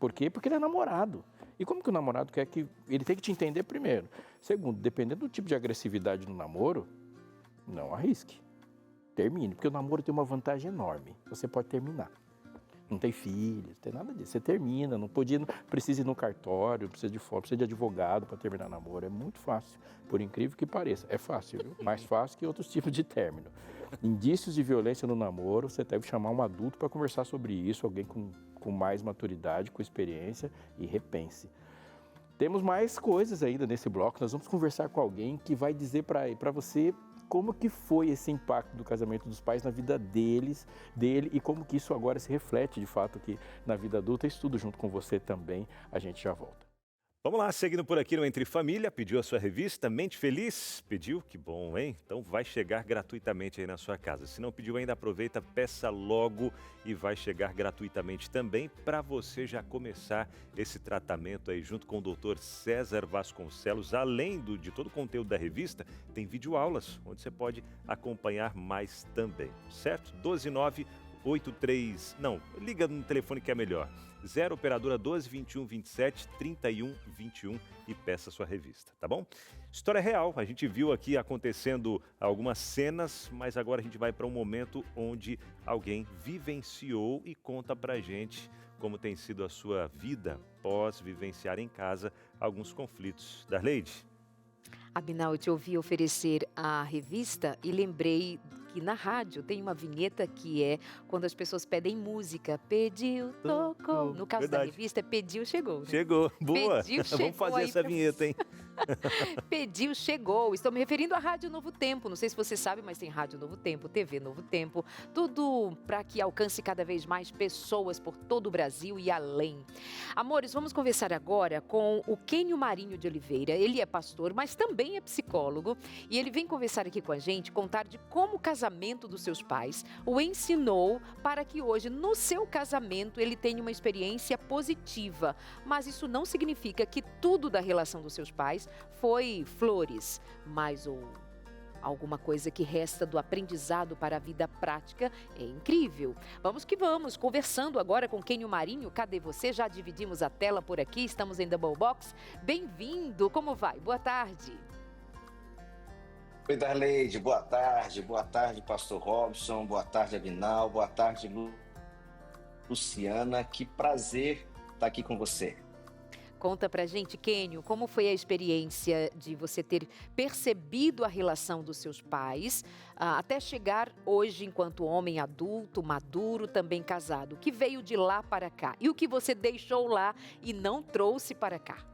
Por quê? Porque ele é namorado. E como que o namorado quer que... Ele tem que te entender primeiro. Segundo, dependendo do tipo de agressividade no namoro, não arrisque. Termine, porque o namoro tem uma vantagem enorme. Você pode terminar. Não tem filhos, não tem nada disso. Você termina, não precisa ir no cartório, precisa de foto, precisa de advogado para terminar namoro. É muito fácil, por incrível que pareça. É fácil, viu? Mais fácil que outros tipos de término. Indícios de violência no namoro, você deve chamar um adulto para conversar sobre isso, alguém com mais maturidade, com experiência, e repense. Temos mais coisas ainda nesse bloco. Nós vamos conversar com alguém que vai dizer para você como que foi esse impacto do casamento dos pais na vida dele, e como que isso agora se reflete de fato aqui na vida adulta. Isso tudo junto com você também. A gente já volta. Vamos lá, seguindo por aqui no Entre Família, pediu a sua revista Mente Feliz? Pediu? Que bom, hein? Então vai chegar gratuitamente aí na sua casa. Se não pediu ainda, aproveita, peça logo e vai chegar gratuitamente também para você já começar esse tratamento aí junto com o Dr. César Vasconcelos. Além de todo o conteúdo da revista, tem videoaulas onde você pode acompanhar mais também, certo? 12983, não, liga no telefone que é melhor. 0 operadora 12 21 27 31 21 e peça sua revista, tá bom? História real, a gente viu aqui acontecendo algumas cenas, mas agora a gente vai para um momento onde alguém vivenciou e conta pra gente como tem sido a sua vida pós vivenciar em casa alguns conflitos. Darleide? Abinal, eu te ouvi oferecer a revista e lembrei que na rádio tem uma vinheta que é quando as pessoas pedem música. Pediu, tocou. No caso Verdade. da revista é pediu, chegou. Né? Chegou, boa. Pediu, chegou. Vamos fazer aí essa pra vinheta, hein? Pediu, chegou. Estou me referindo à Rádio Novo Tempo. Não sei se você sabe, mas tem Rádio Novo Tempo, TV Novo Tempo. Tudo para que alcance cada vez mais pessoas por todo o Brasil e além. Amores, vamos conversar agora com o Kênio Marinho de Oliveira. Ele é pastor, mas também é psicólogo. E ele vem conversar aqui com a gente, contar de como o casamento dos seus pais o ensinou para que hoje, no seu casamento, ele tenha uma experiência positiva. Mas isso não significa que tudo da relação dos seus pais foi flores, mas ou alguma coisa que resta do aprendizado para a vida prática é incrível. Vamos que vamos, conversando agora com Kênio Marinho. Cadê você? Já dividimos a tela por aqui, estamos em Double Box. Bem-vindo, como vai? Boa tarde. Oi, Darleide, boa tarde, pastor Robson, boa tarde, Abinal, boa tarde, Luciana, que prazer estar aqui com você. Conta pra gente, Kênio, como foi a experiência de você ter percebido a relação dos seus pais, até chegar hoje enquanto homem adulto, maduro, também casado. O que veio de lá para cá? E o que você deixou lá e não trouxe para cá?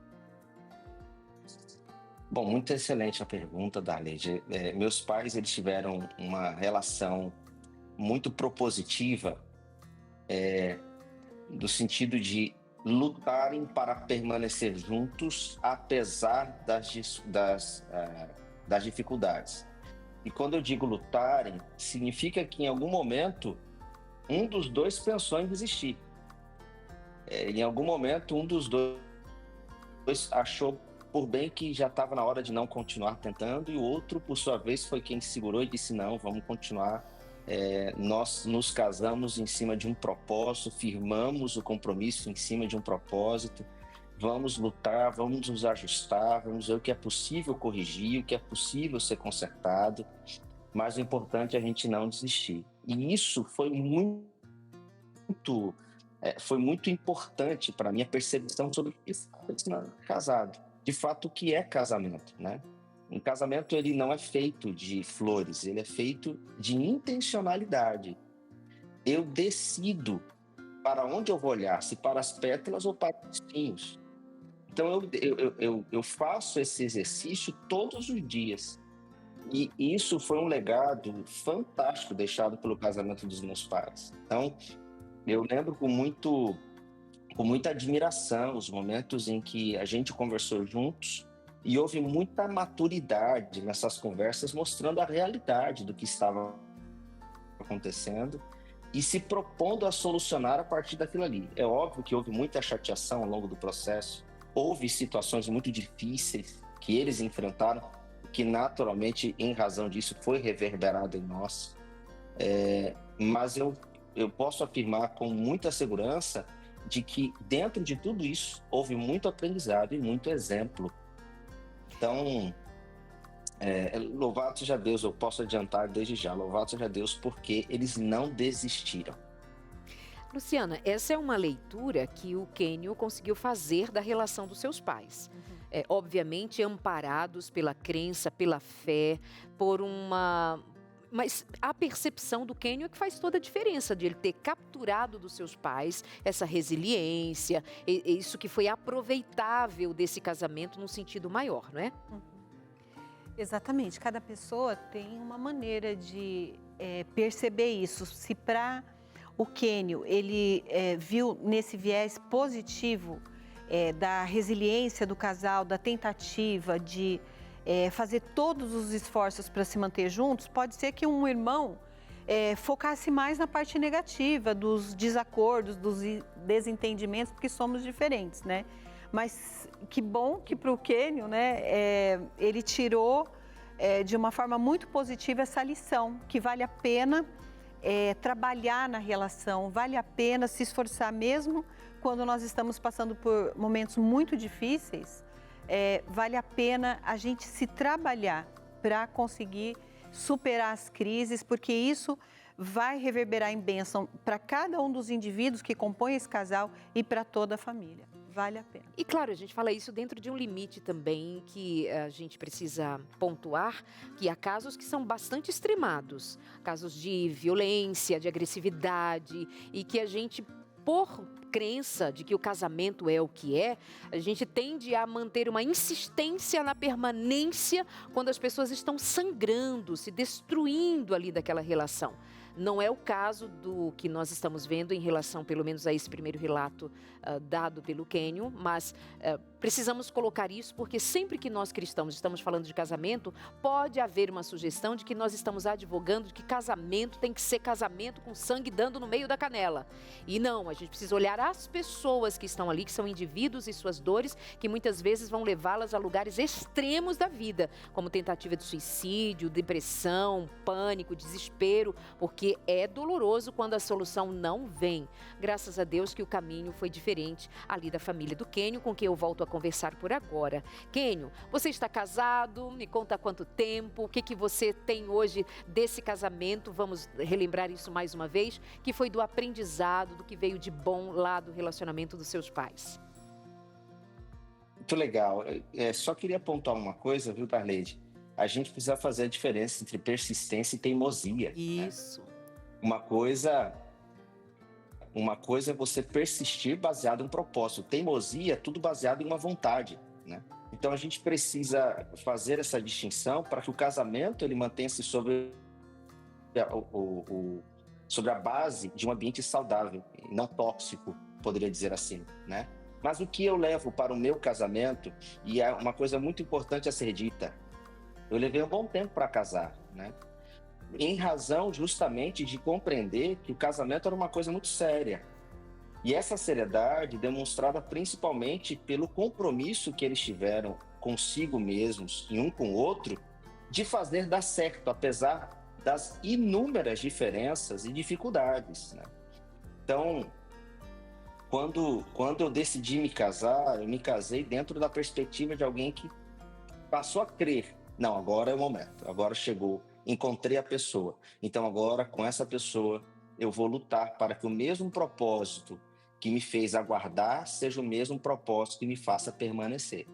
Bom, muito excelente a pergunta, Darleide. Meus pais, eles tiveram uma relação muito propositiva, no sentido de lutarem para permanecer juntos, apesar das dificuldades. E quando eu digo lutarem, significa que em algum momento um dos dois pensou em desistir. Em algum momento um dos dois achou por bem que já estava na hora de não continuar tentando, e o outro, por sua vez, foi quem segurou e disse: não, vamos continuar. Nós nos casamos em cima de um propósito, firmamos o compromisso em cima de um propósito, vamos lutar, vamos nos ajustar, vamos ver o que é possível corrigir, o que é possível ser consertado, mas o importante é a gente não desistir. E isso foi muito importante para a minha percepção sobre isso, casado. De fato, o que é casamento, né? Um casamento, ele não é feito de flores, ele é feito de intencionalidade. Eu decido para onde eu vou olhar, se para as pétalas ou para os espinhos. Então, eu faço esse exercício todos os dias. E isso foi um legado fantástico deixado pelo casamento dos meus pais. Então, eu lembro com muita admiração os momentos em que a gente conversou juntos e houve muita maturidade nessas conversas, mostrando a realidade do que estava acontecendo e se propondo a solucionar a partir daquilo ali. É óbvio que houve muita chateação ao longo do processo, houve situações muito difíceis que eles enfrentaram, que naturalmente, em razão disso, foi reverberado em nós. Mas eu posso afirmar com muita segurança de que dentro de tudo isso houve muito aprendizado e muito exemplo. Então, louvado seja Deus, eu posso adiantar desde já, louvado seja Deus, porque eles não desistiram. Luciana, essa é uma leitura que o Quênio conseguiu fazer da relação dos seus pais. Obviamente amparados pela crença, pela fé, por uma... Mas a percepção do Quênio é que faz toda a diferença de ele ter capturado dos seus pais essa resiliência, isso que foi aproveitável desse casamento num sentido maior, não é? Exatamente, cada pessoa tem uma maneira de perceber isso. Se para o Quênio ele viu nesse viés positivo da resiliência do casal, da tentativa de fazer todos os esforços para se manter juntos, pode ser que um irmão focasse mais na parte negativa, dos desacordos, dos desentendimentos, porque somos diferentes, né? Mas que bom que para o Quênio, né, ele tirou de uma forma muito positiva essa lição, que vale a pena trabalhar na relação, vale a pena se esforçar mesmo quando nós estamos passando por momentos muito difíceis. Vale a pena a gente se trabalhar para conseguir superar as crises, porque isso vai reverberar em bênção para cada um dos indivíduos que compõem esse casal e para toda a família. Vale a pena. E claro, a gente fala isso dentro de um limite também que a gente precisa pontuar, que há casos que são bastante extremados, casos de violência, de agressividade, e que a gente, por crença de que o casamento é o que é, a gente tende a manter uma insistência na permanência quando as pessoas estão sangrando, se destruindo ali daquela relação. Não é o caso do que nós estamos vendo em relação, pelo menos, a esse primeiro relato dado pelo Quênio, mas precisamos colocar isso porque sempre que nós cristãos estamos falando de casamento, pode haver uma sugestão de que nós estamos advogando de que casamento tem que ser casamento com sangue dando no meio da canela. E não, a gente precisa olhar as pessoas que estão ali, que são indivíduos e suas dores, que muitas vezes vão levá-las a lugares extremos da vida, como tentativa de suicídio, depressão, pânico, desespero, porque é doloroso quando a solução não vem. Graças a Deus que o caminho foi diferente ali da família do Quênio, com quem eu volto a conversar por agora. Quênio, você está casado? Me conta há quanto tempo? O que você tem hoje desse casamento? Vamos relembrar isso mais uma vez, que foi do aprendizado, do que veio de bom lá do relacionamento dos seus pais. Muito legal. Só queria apontar uma coisa, viu, Darleide? A gente precisa fazer a diferença entre persistência e teimosia. Isso. Né? Uma coisa é você persistir baseado em um propósito. Teimosia é tudo baseado em uma vontade, né? Então a gente precisa fazer essa distinção para que o casamento ele mantenha-se sobre a base de um ambiente saudável, não tóxico, poderia dizer assim, né? Mas o que eu levo para o meu casamento, e é uma coisa muito importante a ser dita, eu levei um bom tempo para casar, né? Em razão justamente de compreender que o casamento era uma coisa muito séria. E essa seriedade demonstrada principalmente pelo compromisso que eles tiveram consigo mesmos e um com o outro de fazer dar certo, apesar das inúmeras diferenças e dificuldades, né? Então, quando eu decidi me casar, eu me casei dentro da perspectiva de alguém que passou a crer. Não, agora é o momento, agora chegou. Encontrei a pessoa. Então agora, com essa pessoa, eu vou lutar para que o mesmo propósito que me fez aguardar seja o mesmo propósito que me faça permanecer.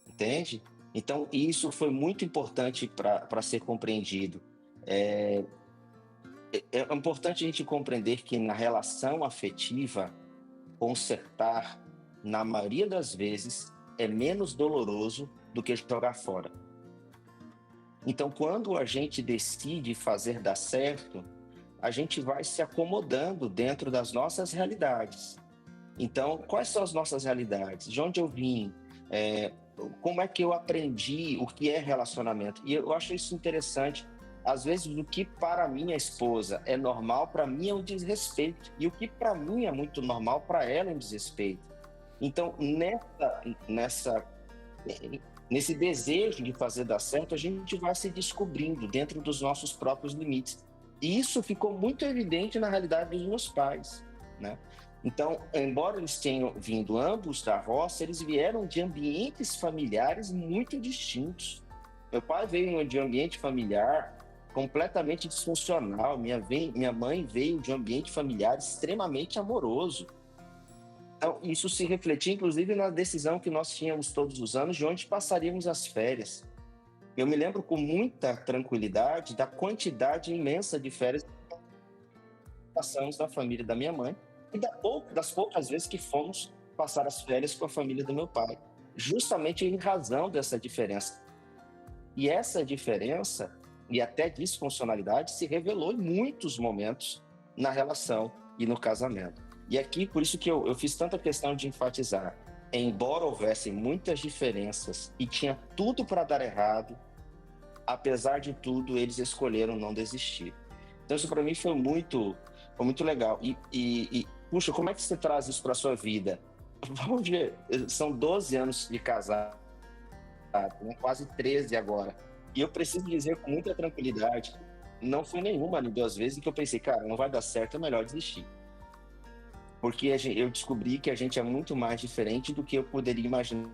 Entende? Então isso foi muito importante para ser compreendido. É importante a gente compreender que na relação afetiva, consertar, na maioria das vezes, é menos doloroso do que jogar fora. Então, quando a gente decide fazer dar certo, a gente vai se acomodando dentro das nossas realidades. Então, quais são as nossas realidades? De onde eu vim? Como é que eu aprendi o que é relacionamento? E eu acho isso interessante. Às vezes, o que para minha esposa é normal, para mim é um desrespeito. E o que para mim é muito normal, para ela é um desrespeito. Então, nesse desejo de fazer dar certo, a gente vai se descobrindo dentro dos nossos próprios limites. E isso ficou muito evidente na realidade dos meus pais, né? Então, embora eles tenham vindo ambos da roça, eles vieram de ambientes familiares muito distintos. Meu pai veio de um ambiente familiar completamente disfuncional. Minha mãe veio de um ambiente familiar extremamente amoroso. Então, isso se refletia, inclusive, na decisão que nós tínhamos todos os anos de onde passaríamos as férias. Eu me lembro com muita tranquilidade da quantidade imensa de férias que passamos na família da minha mãe e das poucas vezes que fomos passar as férias com a família do meu pai, justamente em razão dessa diferença. E essa diferença e até disfuncionalidade se revelou em muitos momentos na relação e no casamento. E aqui, por isso que eu fiz tanta questão de enfatizar, embora houvesse muitas diferenças e tinha tudo para dar errado, apesar de tudo, eles escolheram não desistir. Então isso para mim foi muito legal. E puxa, como é que você traz isso para a sua vida? Vamos ver, são 12 anos de casado, né? Quase 13 agora. E eu preciso dizer com muita tranquilidade, não foi nenhuma nem duas vezes que eu pensei, cara, não vai dar certo, é melhor desistir. Porque eu descobri que a gente é muito mais diferente do que eu poderia imaginar.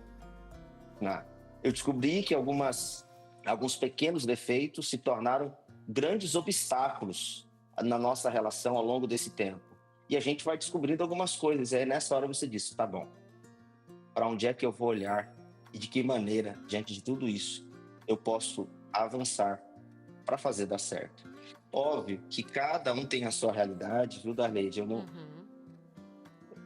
Eu descobri que alguns pequenos defeitos se tornaram grandes obstáculos na nossa relação ao longo desse tempo. E a gente vai descobrindo algumas coisas. E aí nessa hora você disse, tá bom, para onde é que eu vou olhar e de que maneira, diante de tudo isso, eu posso avançar para fazer dar certo. Óbvio que cada um tem a sua realidade, viu, Darleide? Eu não...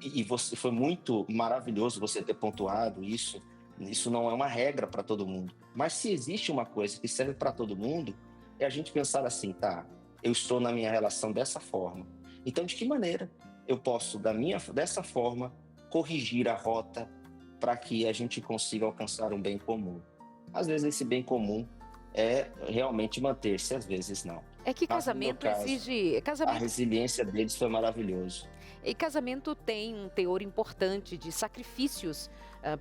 E foi muito maravilhoso você ter pontuado isso. Isso não é uma regra para todo mundo. Mas se existe uma coisa que serve para todo mundo, é a gente pensar assim, tá, eu estou na minha relação dessa forma. Então, de que maneira eu posso, dessa forma, corrigir a rota para que a gente consiga alcançar um bem comum? Às vezes esse bem comum é realmente manter-se, às vezes não. É que Mas, no meu casamento caso, exige... a resiliência deles foi maravilhoso. E casamento tem um teor importante de sacrifícios,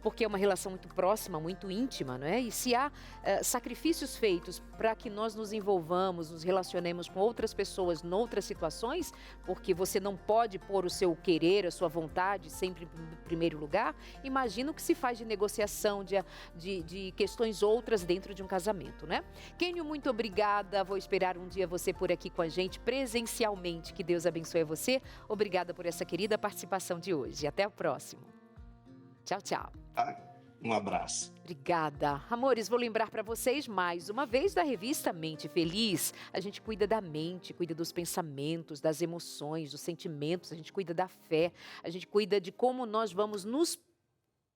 porque é uma relação muito próxima, muito íntima, não é? E se há sacrifícios feitos para que nós nos envolvamos, nos relacionemos com outras pessoas noutras situações, porque você não pode pôr o seu querer, a sua vontade sempre em primeiro lugar, imagina o que se faz de negociação, de questões outras dentro de um casamento, né? Kênio, muito obrigada. Vou esperar um dia você por aqui com a gente presencialmente. Que Deus abençoe você. Obrigada por essa querida participação de hoje. Até o próximo. Tchau, tchau. Um abraço. Obrigada. Amores, vou lembrar para vocês mais uma vez da revista Mente Feliz. A gente cuida da mente, cuida dos pensamentos, das emoções, dos sentimentos, a gente cuida da fé, a gente cuida de como nós vamos nos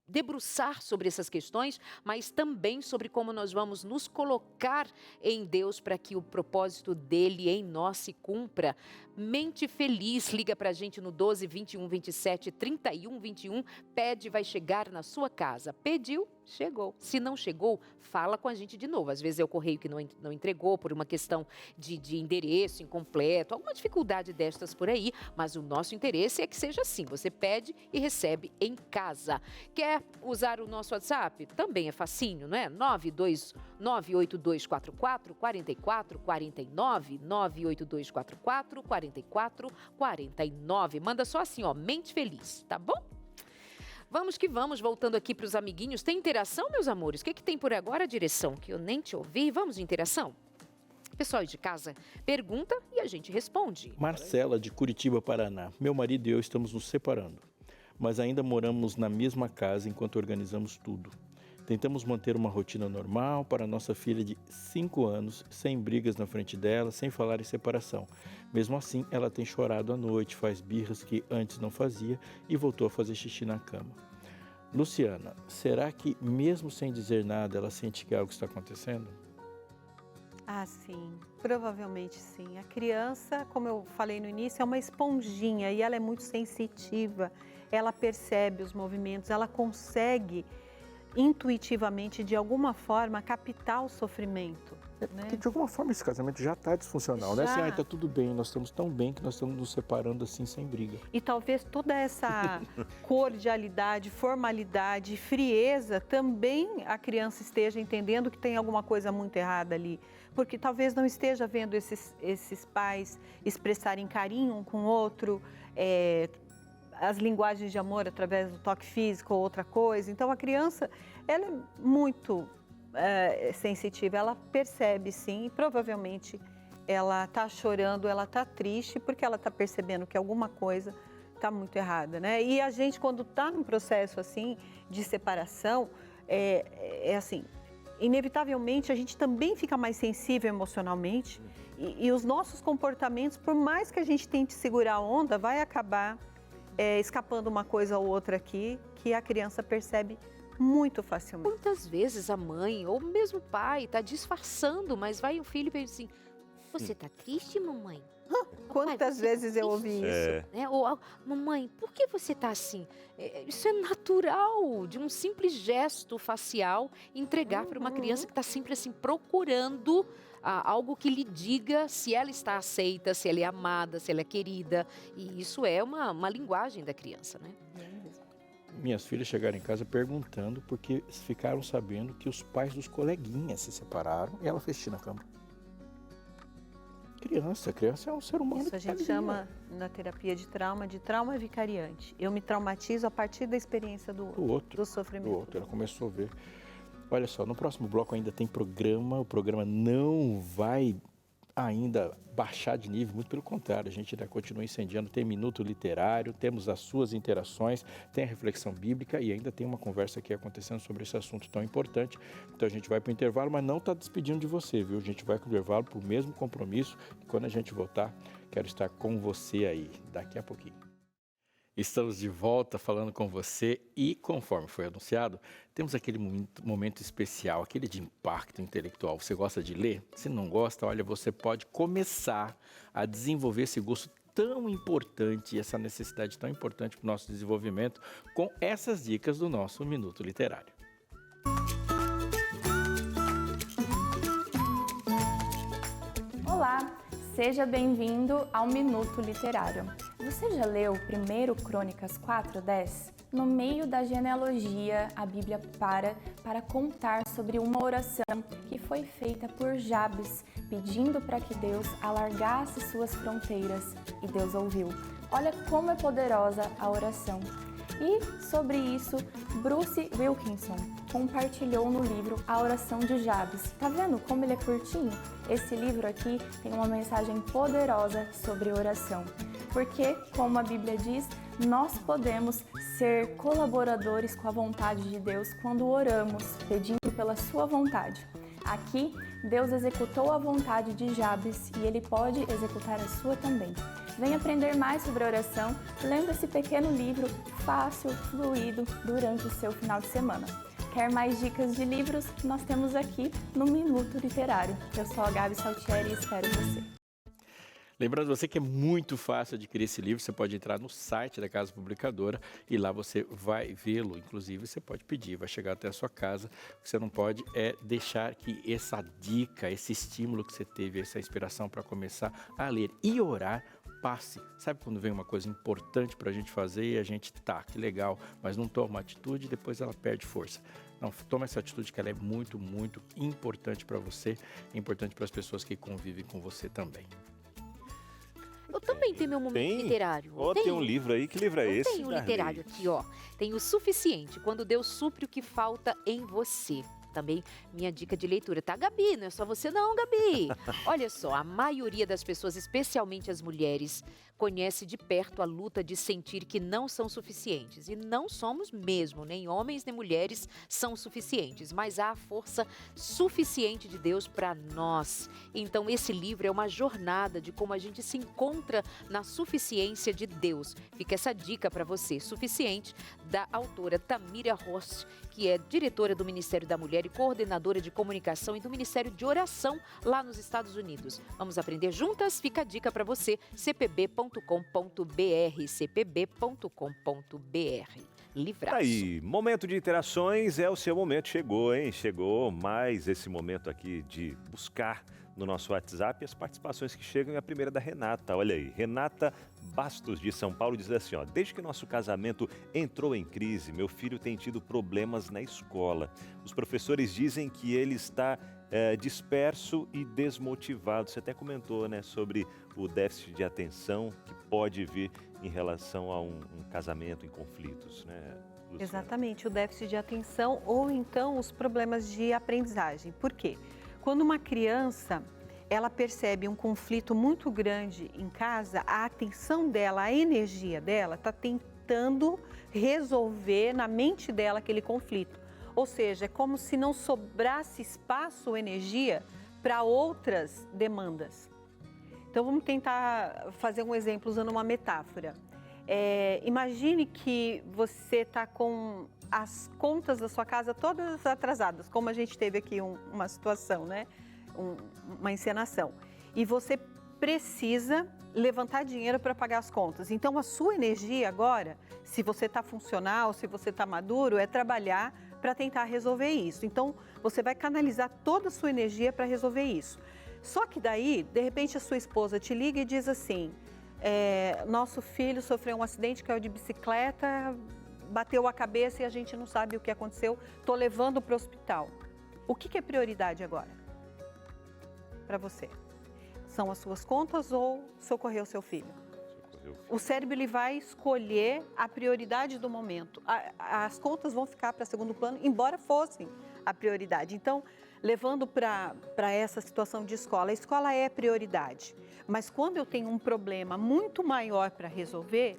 debruçar sobre essas questões, mas também sobre como nós vamos nos colocar em Deus para que o propósito dele em nós se cumpra. Mente Feliz, liga para a gente no 12 21 27 31 21, pede, vai chegar na sua casa. Pediu, chegou. Se não chegou, fala com a gente de novo. Às vezes é o correio que não entregou por uma questão de endereço incompleto, alguma dificuldade destas por aí, mas o nosso interesse é que seja assim, você pede e recebe em casa. Quer usar o nosso WhatsApp? Também é facinho, não é? 98244 4449, 98244 4449. Manda só assim, ó, Mente Feliz, tá bom? Vamos que vamos, voltando aqui para os amiguinhos. Tem interação, meus amores? O que tem por agora, direção? Que eu nem te ouvi. Vamos de interação? Pessoal de casa, pergunta e a gente responde. Marcela, de Curitiba, Paraná. Meu marido e eu estamos nos separando, mas ainda moramos na mesma casa enquanto organizamos tudo. Tentamos manter uma rotina normal para nossa filha de 5 anos, sem brigas na frente dela, sem falar em separação. Mesmo assim, ela tem chorado à noite, faz birras que antes não fazia e voltou a fazer xixi na cama. Luciana, será que mesmo sem dizer nada, ela sente que algo está acontecendo? Ah, sim. Provavelmente sim. A criança, como eu falei no início, é uma esponjinha e ela é muito sensitiva. Ela percebe os movimentos, ela consegue intuitivamente, de alguma forma, captar o sofrimento. Porque de alguma forma esse casamento já está disfuncional, né? Assim, Já. está tudo bem, nós estamos tão bem que nós estamos nos separando assim sem briga. E talvez toda essa cordialidade, formalidade, frieza, também a criança esteja entendendo que tem alguma coisa muito errada ali. Porque talvez não esteja vendo esses pais expressarem carinho um com o outro, as linguagens de amor através do toque físico ou outra coisa. Então a criança, ela é muito sensitiva, ela percebe sim, e provavelmente ela está chorando, ela está triste porque ela está percebendo que alguma coisa está muito errada, né? E a gente, quando está num processo assim de separação, assim, inevitavelmente a gente também fica mais sensível emocionalmente e os nossos comportamentos, por mais que a gente tente segurar a onda, vai acabar escapando uma coisa ou outra aqui que a criança percebe muito facilmente. Quantas vezes a mãe ou mesmo o pai está disfarçando, mas vai o filho e diz assim, você tá triste, mamãe? Quantas vezes eu ouvi isso? Né? Ou, mamãe, por que você tá assim? Isso é natural, de um simples gesto facial, entregar para uma criança que está sempre assim procurando algo que lhe diga se ela está aceita, se ela é amada, se ela é querida. E isso é uma linguagem da criança, né? Minhas filhas chegaram em casa perguntando porque ficaram sabendo que os pais dos coleguinhas se separaram e ela fez xixi na cama. Criança é um ser humano. Isso a gente chama na terapia de trauma vicariante. Eu me traumatizo a partir da experiência do outro, do sofrimento. Do outro, ela começou a ver. Olha só, no próximo bloco ainda tem programa, o programa não vai ainda baixar de nível, muito pelo contrário, a gente ainda continua incendiando, tem minuto literário, temos as suas interações, tem a reflexão bíblica e ainda tem uma conversa aqui acontecendo sobre esse assunto tão importante. Então a gente vai para o intervalo, mas não está despedindo de você, viu? A gente vai para o intervalo por mesmo compromisso e quando a gente voltar, quero estar com você aí, daqui a pouquinho. Estamos de volta falando com você e, conforme foi anunciado, temos aquele momento especial, aquele de impacto intelectual. Você gosta de ler? Se não gosta, olha, você pode começar a desenvolver esse gosto tão importante, essa necessidade tão importante para o nosso desenvolvimento com essas dicas do nosso Minuto Literário. Olá, seja bem-vindo ao Minuto Literário. Você já leu 1 Crônicas 4:10? No meio da genealogia, a Bíblia para contar sobre uma oração que foi feita por Jabes, pedindo para que Deus alargasse suas fronteiras, e Deus ouviu. Olha como é poderosa a oração. E sobre isso, Bruce Wilkinson compartilhou no livro A Oração de Jabes. Tá vendo como ele é curtinho? Esse livro aqui tem uma mensagem poderosa sobre oração. Porque, como a Bíblia diz, nós podemos ser colaboradores com a vontade de Deus quando oramos, pedindo pela sua vontade. Aqui, Deus executou a vontade de Jabes e Ele pode executar a sua também. Vem aprender mais sobre a oração lendo esse pequeno livro fácil, fluido, durante o seu final de semana. Quer mais dicas de livros? Nós temos aqui no Minuto Literário. Eu sou a Gabi Saltieri e espero você. Lembrando você que é muito fácil adquirir esse livro, você pode entrar no site da Casa Publicadora e lá você vai vê-lo. Inclusive, você pode pedir, vai chegar até a sua casa. O que você não pode é deixar que essa dica, esse estímulo que você teve, essa inspiração para começar a ler e orar, passe. Sabe quando vem uma coisa importante para a gente fazer e a gente, que legal, mas não toma atitude e depois ela perde força. Não, toma essa atitude que ela é muito, muito importante para você, importante para as pessoas que convivem com você também. Eu também tenho meu momento literário. Tem um livro aí. Que livro é esse? Tem um literário aqui, ó. Tem O Suficiente, quando Deus supre o que falta em você. Também minha dica de leitura, tá, Gabi? Não é só você não, Gabi. Olha só, a maioria das pessoas, especialmente as mulheres, conhece de perto a luta de sentir que não são suficientes. E não somos mesmo, nem homens nem mulheres são suficientes, mas há a força suficiente de Deus para nós. Então esse livro é uma jornada de como a gente se encontra na suficiência de Deus. Fica essa dica para você, Suficiente, da autora Tamira Ross, que é diretora do Ministério da Mulher e coordenadora de comunicação e do Ministério de Oração lá nos Estados Unidos. Vamos aprender juntas? Fica a dica para você, cpb.com.br, cpb.com.br. livraço. Tá aí, momento de interações é o seu momento, chegou, hein? Chegou mais esse momento aqui de buscar no nosso WhatsApp as participações que chegam, e a primeira da Renata, olha aí, Renata Bastos de São Paulo diz assim, ó, desde que nosso casamento entrou em crise, meu filho tem tido problemas na escola. Os professores dizem que ele está disperso e desmotivado. Você até comentou, né, sobre o déficit de atenção que pode vir em relação a um casamento em conflitos, né, Luciana? Exatamente, o déficit de atenção ou então os problemas de aprendizagem. Por quê? Quando uma criança, ela percebe um conflito muito grande em casa, a atenção dela, a energia dela está tentando resolver na mente dela aquele conflito. Ou seja, é como se não sobrasse espaço ou energia para outras demandas. Então vamos tentar fazer um exemplo usando uma metáfora. Imagine que você está com as contas da sua casa todas atrasadas, como a gente teve aqui uma situação, né? Uma encenação. E você precisa levantar dinheiro para pagar as contas. Então a sua energia agora, se você está funcional, se você está maduro, é trabalhar para tentar resolver isso. Então você vai canalizar toda a sua energia para resolver isso. Só que daí, de repente, a sua esposa te liga e diz assim, nosso filho sofreu um acidente, caiu de bicicleta, bateu a cabeça e a gente não sabe o que aconteceu, estou levando para o hospital. O que é prioridade agora para você? São as suas contas ou socorrer o seu filho? O cérebro ele vai escolher a prioridade do momento. As contas vão ficar para segundo plano, embora fossem a prioridade. Então, levando para essa situação de escola, a escola é prioridade. Mas quando eu tenho um problema muito maior para resolver,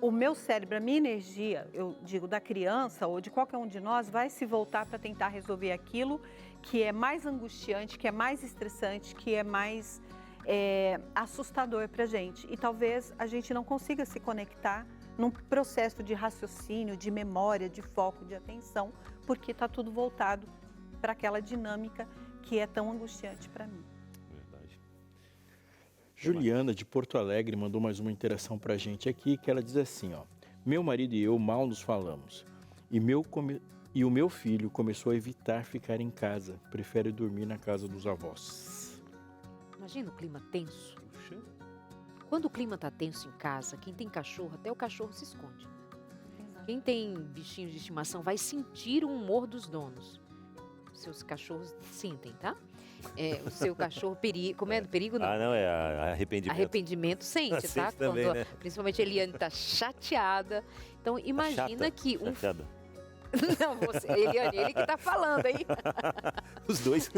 o meu cérebro, a minha energia, eu digo da criança ou de qualquer um de nós, vai se voltar para tentar resolver aquilo que é mais angustiante, que é mais estressante, que é mais assustador para a gente. E talvez a gente não consiga se conectar num processo de raciocínio, de memória, de foco, de atenção, porque está tudo voltado para aquela dinâmica que é tão angustiante para mim. Verdade. Juliana, de Porto Alegre, mandou mais uma interação para a gente aqui, que ela diz assim, ó, meu marido e eu mal nos falamos, e o meu filho começou a evitar ficar em casa, prefere dormir na casa dos avós. Imagina o clima tenso. Quando o clima está tenso em casa, quem tem cachorro, até o cachorro se esconde. Quem tem bichinhos de estimação vai sentir o humor dos donos. Seus cachorros sentem, tá? O seu cachorro, como é? Perigo não. Ah, não, é arrependimento. Arrependimento sente, tá? Sente também, né? Principalmente a Eliane está chateada. Então, imagina Chata, que chateada. Não, Eliane, ele que está falando aí. Os dois.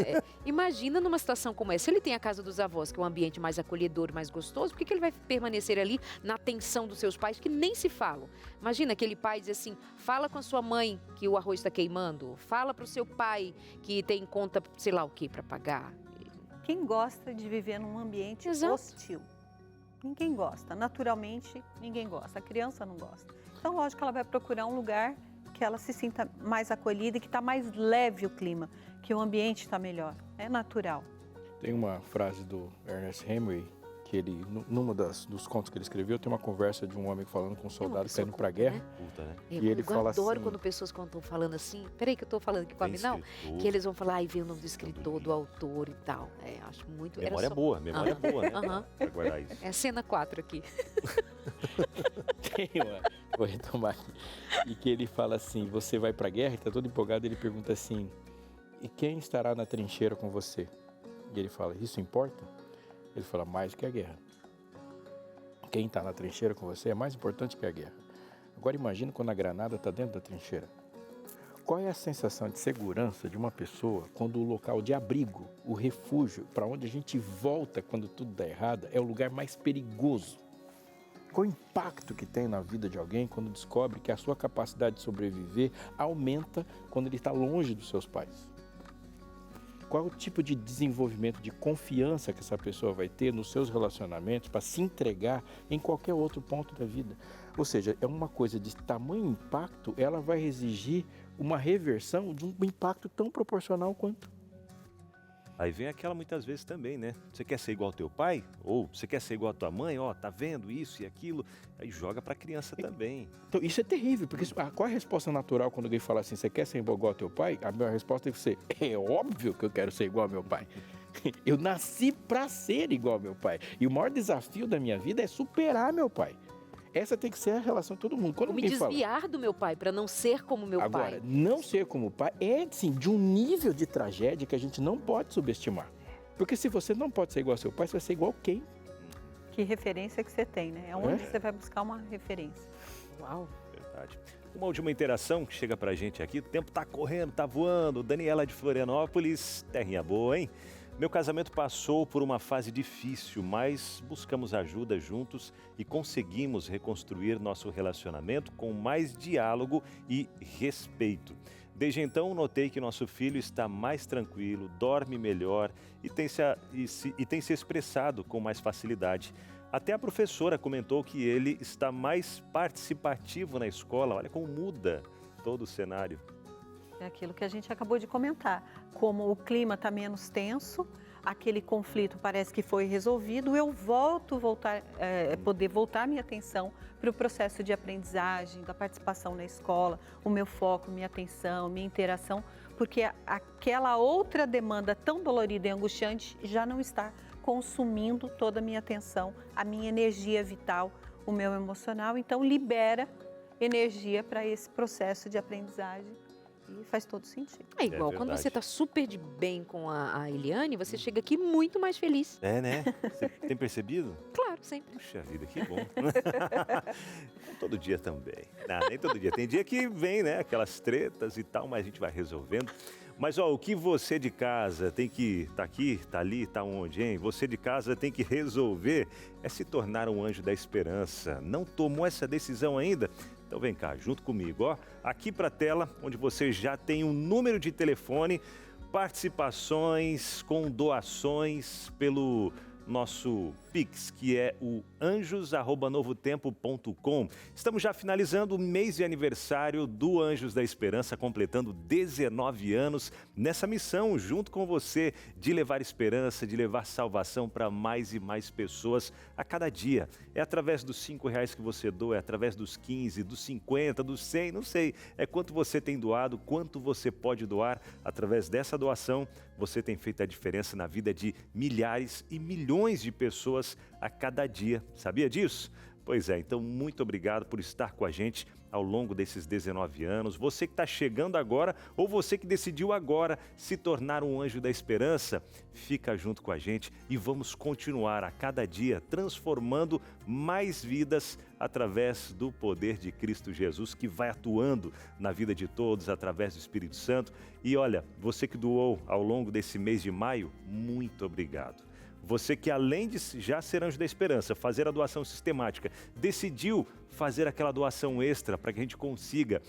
Imagina numa situação como essa, se ele tem a casa dos avós, que é um ambiente mais acolhedor, mais gostoso, por que ele vai permanecer ali na atenção dos seus pais, que nem se falam? Imagina aquele pai dizer assim, fala com a sua mãe que o arroz está queimando, fala para o seu pai que tem conta, sei lá o que, para pagar. Quem gosta de viver num ambiente Exato. hostil? Ninguém gosta, naturalmente ninguém gosta, a criança não gosta. Então, lógico que ela vai procurar um lugar que ela se sinta mais acolhida e que está mais leve o clima, que o ambiente está melhor, é natural. Tem uma frase do Ernest Hemingway, que ele, dos contos que ele escreveu, tem uma conversa de um homem falando com um soldado que está indo para a guerra. Né? Puta, né? E ele fala adoro assim, quando pessoas estão falando assim, peraí que eu estou falando aqui com a Tem Minal, escritor. que eles vão falar, ai, vê o nome do escritor, do autor e tal. Acho muito... Memória era só... boa, memória boa, né? Aham. Pra guardar isso. É a cena 4 aqui. tem uma, vou retomar aqui, e que ele fala assim, você vai para a guerra, está todo empolgado, ele pergunta assim, e quem estará na trincheira com você? E ele fala, isso importa? Ele fala, mais do que a guerra. Quem está na trincheira com você é mais importante que a guerra. Agora imagina quando a granada está dentro da trincheira. Qual é a sensação de segurança de uma pessoa quando o local de abrigo, o refúgio, para onde a gente volta quando tudo dá errado, é o lugar mais perigoso? Qual o impacto que tem na vida de alguém quando descobre que a sua capacidade de sobreviver aumenta quando ele está longe dos seus pais? Qual o tipo de desenvolvimento de confiança que essa pessoa vai ter nos seus relacionamentos para se entregar em qualquer outro ponto da vida? Ou seja, é uma coisa de tamanho impacto, ela vai exigir uma reversão de um impacto tão proporcional quanto. Aí vem aquela muitas vezes também, né? Você quer ser igual ao teu pai? Ou você quer ser igual à tua mãe? Ó, tá vendo isso e aquilo? Aí joga pra criança também. Então, isso é terrível, porque qual é a resposta natural quando alguém fala assim, você quer ser igual ao teu pai? A minha resposta deve ser, é óbvio que eu quero ser igual ao meu pai. Eu nasci para ser igual ao meu pai. E o maior desafio da minha vida é superar meu pai. Essa tem que ser a relação de todo mundo. Quando Ou me desviar do meu pai para não ser como meu Agora, pai. não ser como o pai é, sim, de um nível de tragédia que a gente não pode subestimar. Porque se você não pode ser igual ao seu pai, você vai ser igual a quem? Que referência que você tem, né? É onde você vai buscar uma referência. Uau. Verdade. Uma última interação que chega pra gente aqui. O tempo tá correndo, tá voando. Daniela de Florianópolis, terrinha boa, hein? Meu casamento passou por uma fase difícil, mas buscamos ajuda juntos e conseguimos reconstruir nosso relacionamento com mais diálogo e respeito. Desde então, notei que nosso filho está mais tranquilo, dorme melhor e tem se expressado com mais facilidade. Até a professora comentou que ele está mais participativo na escola. Olha como muda todo o cenário. É aquilo que a gente acabou de comentar. Como o clima está menos tenso, aquele conflito parece que foi resolvido, eu poder voltar minha atenção para o processo de aprendizagem, da participação na escola, o meu foco, minha atenção, minha interação, porque aquela outra demanda tão dolorida e angustiante já não está consumindo toda a minha atenção, a minha energia vital, o meu emocional. Então, libera energia para esse processo de aprendizagem. E faz todo sentido. É igual, quando você está super de bem com a Eliane, você chega aqui muito mais feliz. É, né? Você tem percebido? Claro, sempre. Puxa vida, que bom. Todo dia também. Não, nem todo dia. Tem dia que vem, né? Aquelas tretas e tal, mas a gente vai resolvendo. Mas, ó, o que você de casa tem que... Tá aqui, tá ali, tá onde, hein? Você de casa tem que resolver é se tornar um anjo da esperança. Não tomou essa decisão ainda? Então vem cá, junto comigo, ó. Aqui para a tela, onde você já tem um número de telefone, participações com doações pelo nosso Pix, que é o anjos@novotempo.com. Estamos já finalizando o mês de aniversário do Anjos da Esperança, completando 19 anos nessa missão, junto com você, de levar esperança, de levar salvação para mais e mais pessoas a cada dia. É através dos R$5 que você doa, é através dos 15, dos 50, dos 100, não sei. É quanto você tem doado, quanto você pode doar. Através dessa doação, você tem feito a diferença na vida de milhares e milhões de pessoas a cada dia. Sabia disso? Pois é, então muito obrigado por estar com a gente ao longo desses 19 anos. Você que está chegando agora ou você que decidiu agora se tornar um anjo da esperança, fica junto com a gente e vamos continuar a cada dia transformando mais vidas através do poder de Cristo Jesus, que vai atuando na vida de todos através do Espírito Santo. E olha, você que doou ao longo desse mês de maio, muito obrigado. Você que, além de já ser anjo da esperança, fazer a doação sistemática, decidiu fazer aquela doação extra para que a gente consiga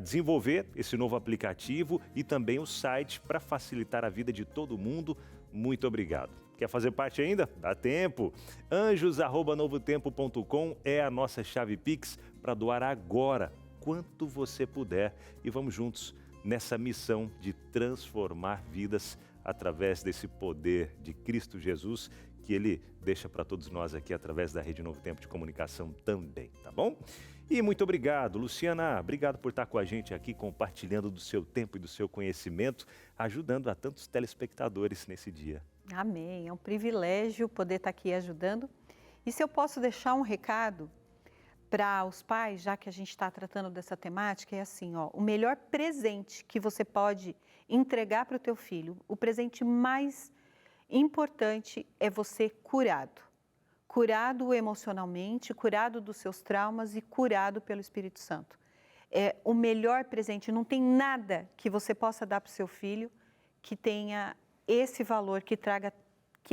desenvolver esse novo aplicativo e também o site para facilitar a vida de todo mundo. Muito obrigado. Quer fazer parte ainda? Dá tempo. anjos@novotempo.com é a nossa chave Pix para doar agora, quanto você puder. E vamos juntos nessa missão de transformar vidas através desse poder de Cristo Jesus que Ele deixa para todos nós aqui através da Rede Novo Tempo de Comunicação também, tá bom? E muito obrigado, Luciana, obrigado por estar com a gente aqui, compartilhando do seu tempo e do seu conhecimento, ajudando a tantos telespectadores nesse dia. Amém, é um privilégio poder estar aqui ajudando. E se eu posso deixar um recado para os pais, já que a gente está tratando dessa temática, é assim, ó, o melhor presente que você pode entregar para o teu filho, o presente mais importante é você curado. Curado emocionalmente, curado dos seus traumas e curado pelo Espírito Santo. É o melhor presente, não tem nada que você possa dar para o seu filho que tenha esse valor, que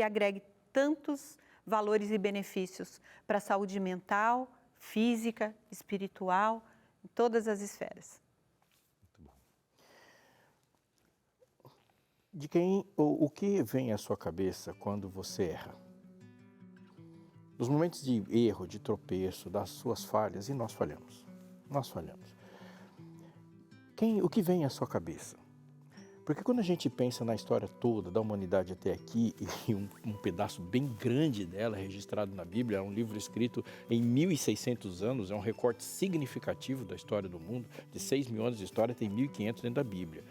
agregue tantos valores e benefícios para a saúde mental, física, espiritual, em todas as esferas. O que vem à sua cabeça quando você erra? Nos momentos de erro, de tropeço, das suas falhas, e nós falhamos. O que vem à sua cabeça? Porque quando a gente pensa na história toda da humanidade até aqui, e um pedaço bem grande dela registrado na Bíblia, é um livro escrito em 1.600 anos, é um recorte significativo da história do mundo, de 6.000 anos de história, tem 1.500 dentro da Bíblia.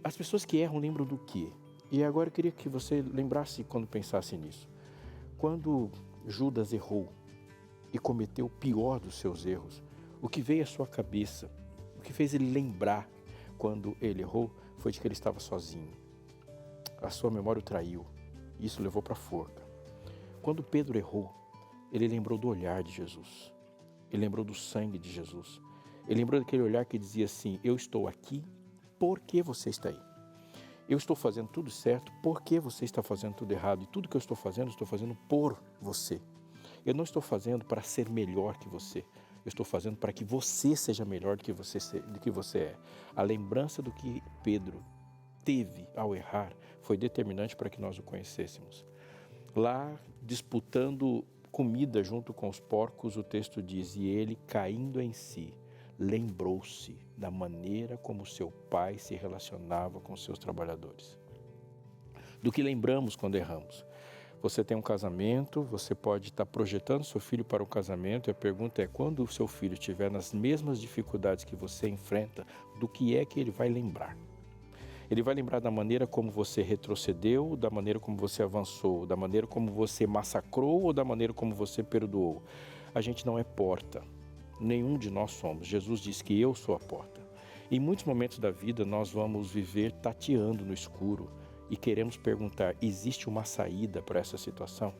As pessoas que erram lembram do quê? E agora eu queria que você lembrasse quando pensasse nisso. Quando Judas errou e cometeu o pior dos seus erros, o que veio à sua cabeça, o que fez ele lembrar quando ele errou, foi de que ele estava sozinho. A sua memória o traiu. Isso levou para a forca. Quando Pedro errou, ele lembrou do olhar de Jesus. Ele lembrou do sangue de Jesus. Ele lembrou daquele olhar que dizia assim: eu estou aqui porque você está aí. Eu estou fazendo tudo certo porque você está fazendo tudo errado. E tudo que eu estou fazendo por você. Eu não estou fazendo para ser melhor que você. Eu estou fazendo para que você seja melhor do que você é. A lembrança do que Pedro teve ao errar foi determinante para que nós o conhecêssemos. Lá, disputando comida junto com os porcos, o texto diz: e ele, caindo em si, lembrou-se da maneira como seu pai se relacionava com seus trabalhadores. Do que lembramos quando erramos. Você tem um casamento, você pode estar projetando seu filho para o casamento, e a pergunta é: quando o seu filho estiver nas mesmas dificuldades que você enfrenta, do que é que ele vai lembrar? Ele vai lembrar da maneira como você retrocedeu, da maneira como você avançou, da maneira como você massacrou ou da maneira como você perdoou. A gente não é porta, nenhum de nós somos. Jesus diz que eu sou a porta. Em muitos momentos da vida nós vamos viver tateando no escuro, e queremos perguntar: existe uma saída para essa situação?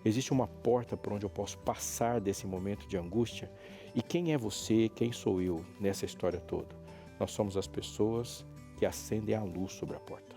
Existe uma porta por onde eu posso passar desse momento de angústia? E quem é você, quem sou eu nessa história toda? Nós somos as pessoas que acendem a luz sobre a porta.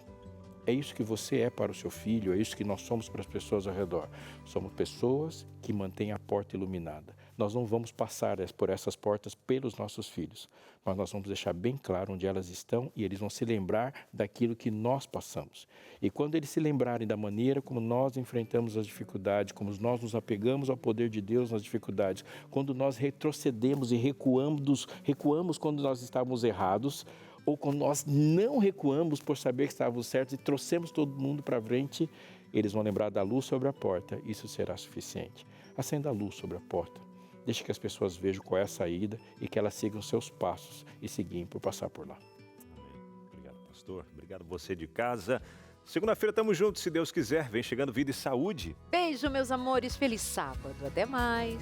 É isso que você é para o seu filho, é isso que nós somos para as pessoas ao redor. Somos pessoas que mantêm a porta iluminada. Nós não vamos passar por essas portas pelos nossos filhos, mas nós vamos deixar bem claro onde elas estão e eles vão se lembrar daquilo que nós passamos. E quando eles se lembrarem da maneira como nós enfrentamos as dificuldades, como nós nos apegamos ao poder de Deus nas dificuldades, quando nós retrocedemos e recuamos quando nós estávamos errados, ou quando nós não recuamos por saber que estávamos certos e trouxemos todo mundo para frente, eles vão lembrar da luz sobre a porta. Isso será suficiente. Acenda a luz sobre a porta. Deixe que as pessoas vejam qual é a saída e que elas sigam seus passos e seguem por passar por lá. Amém. Obrigado, pastor. Obrigado você de casa. Segunda-feira estamos juntos, se Deus quiser. Vem chegando Vida e Saúde. Beijo, meus amores. Feliz sábado. Até mais.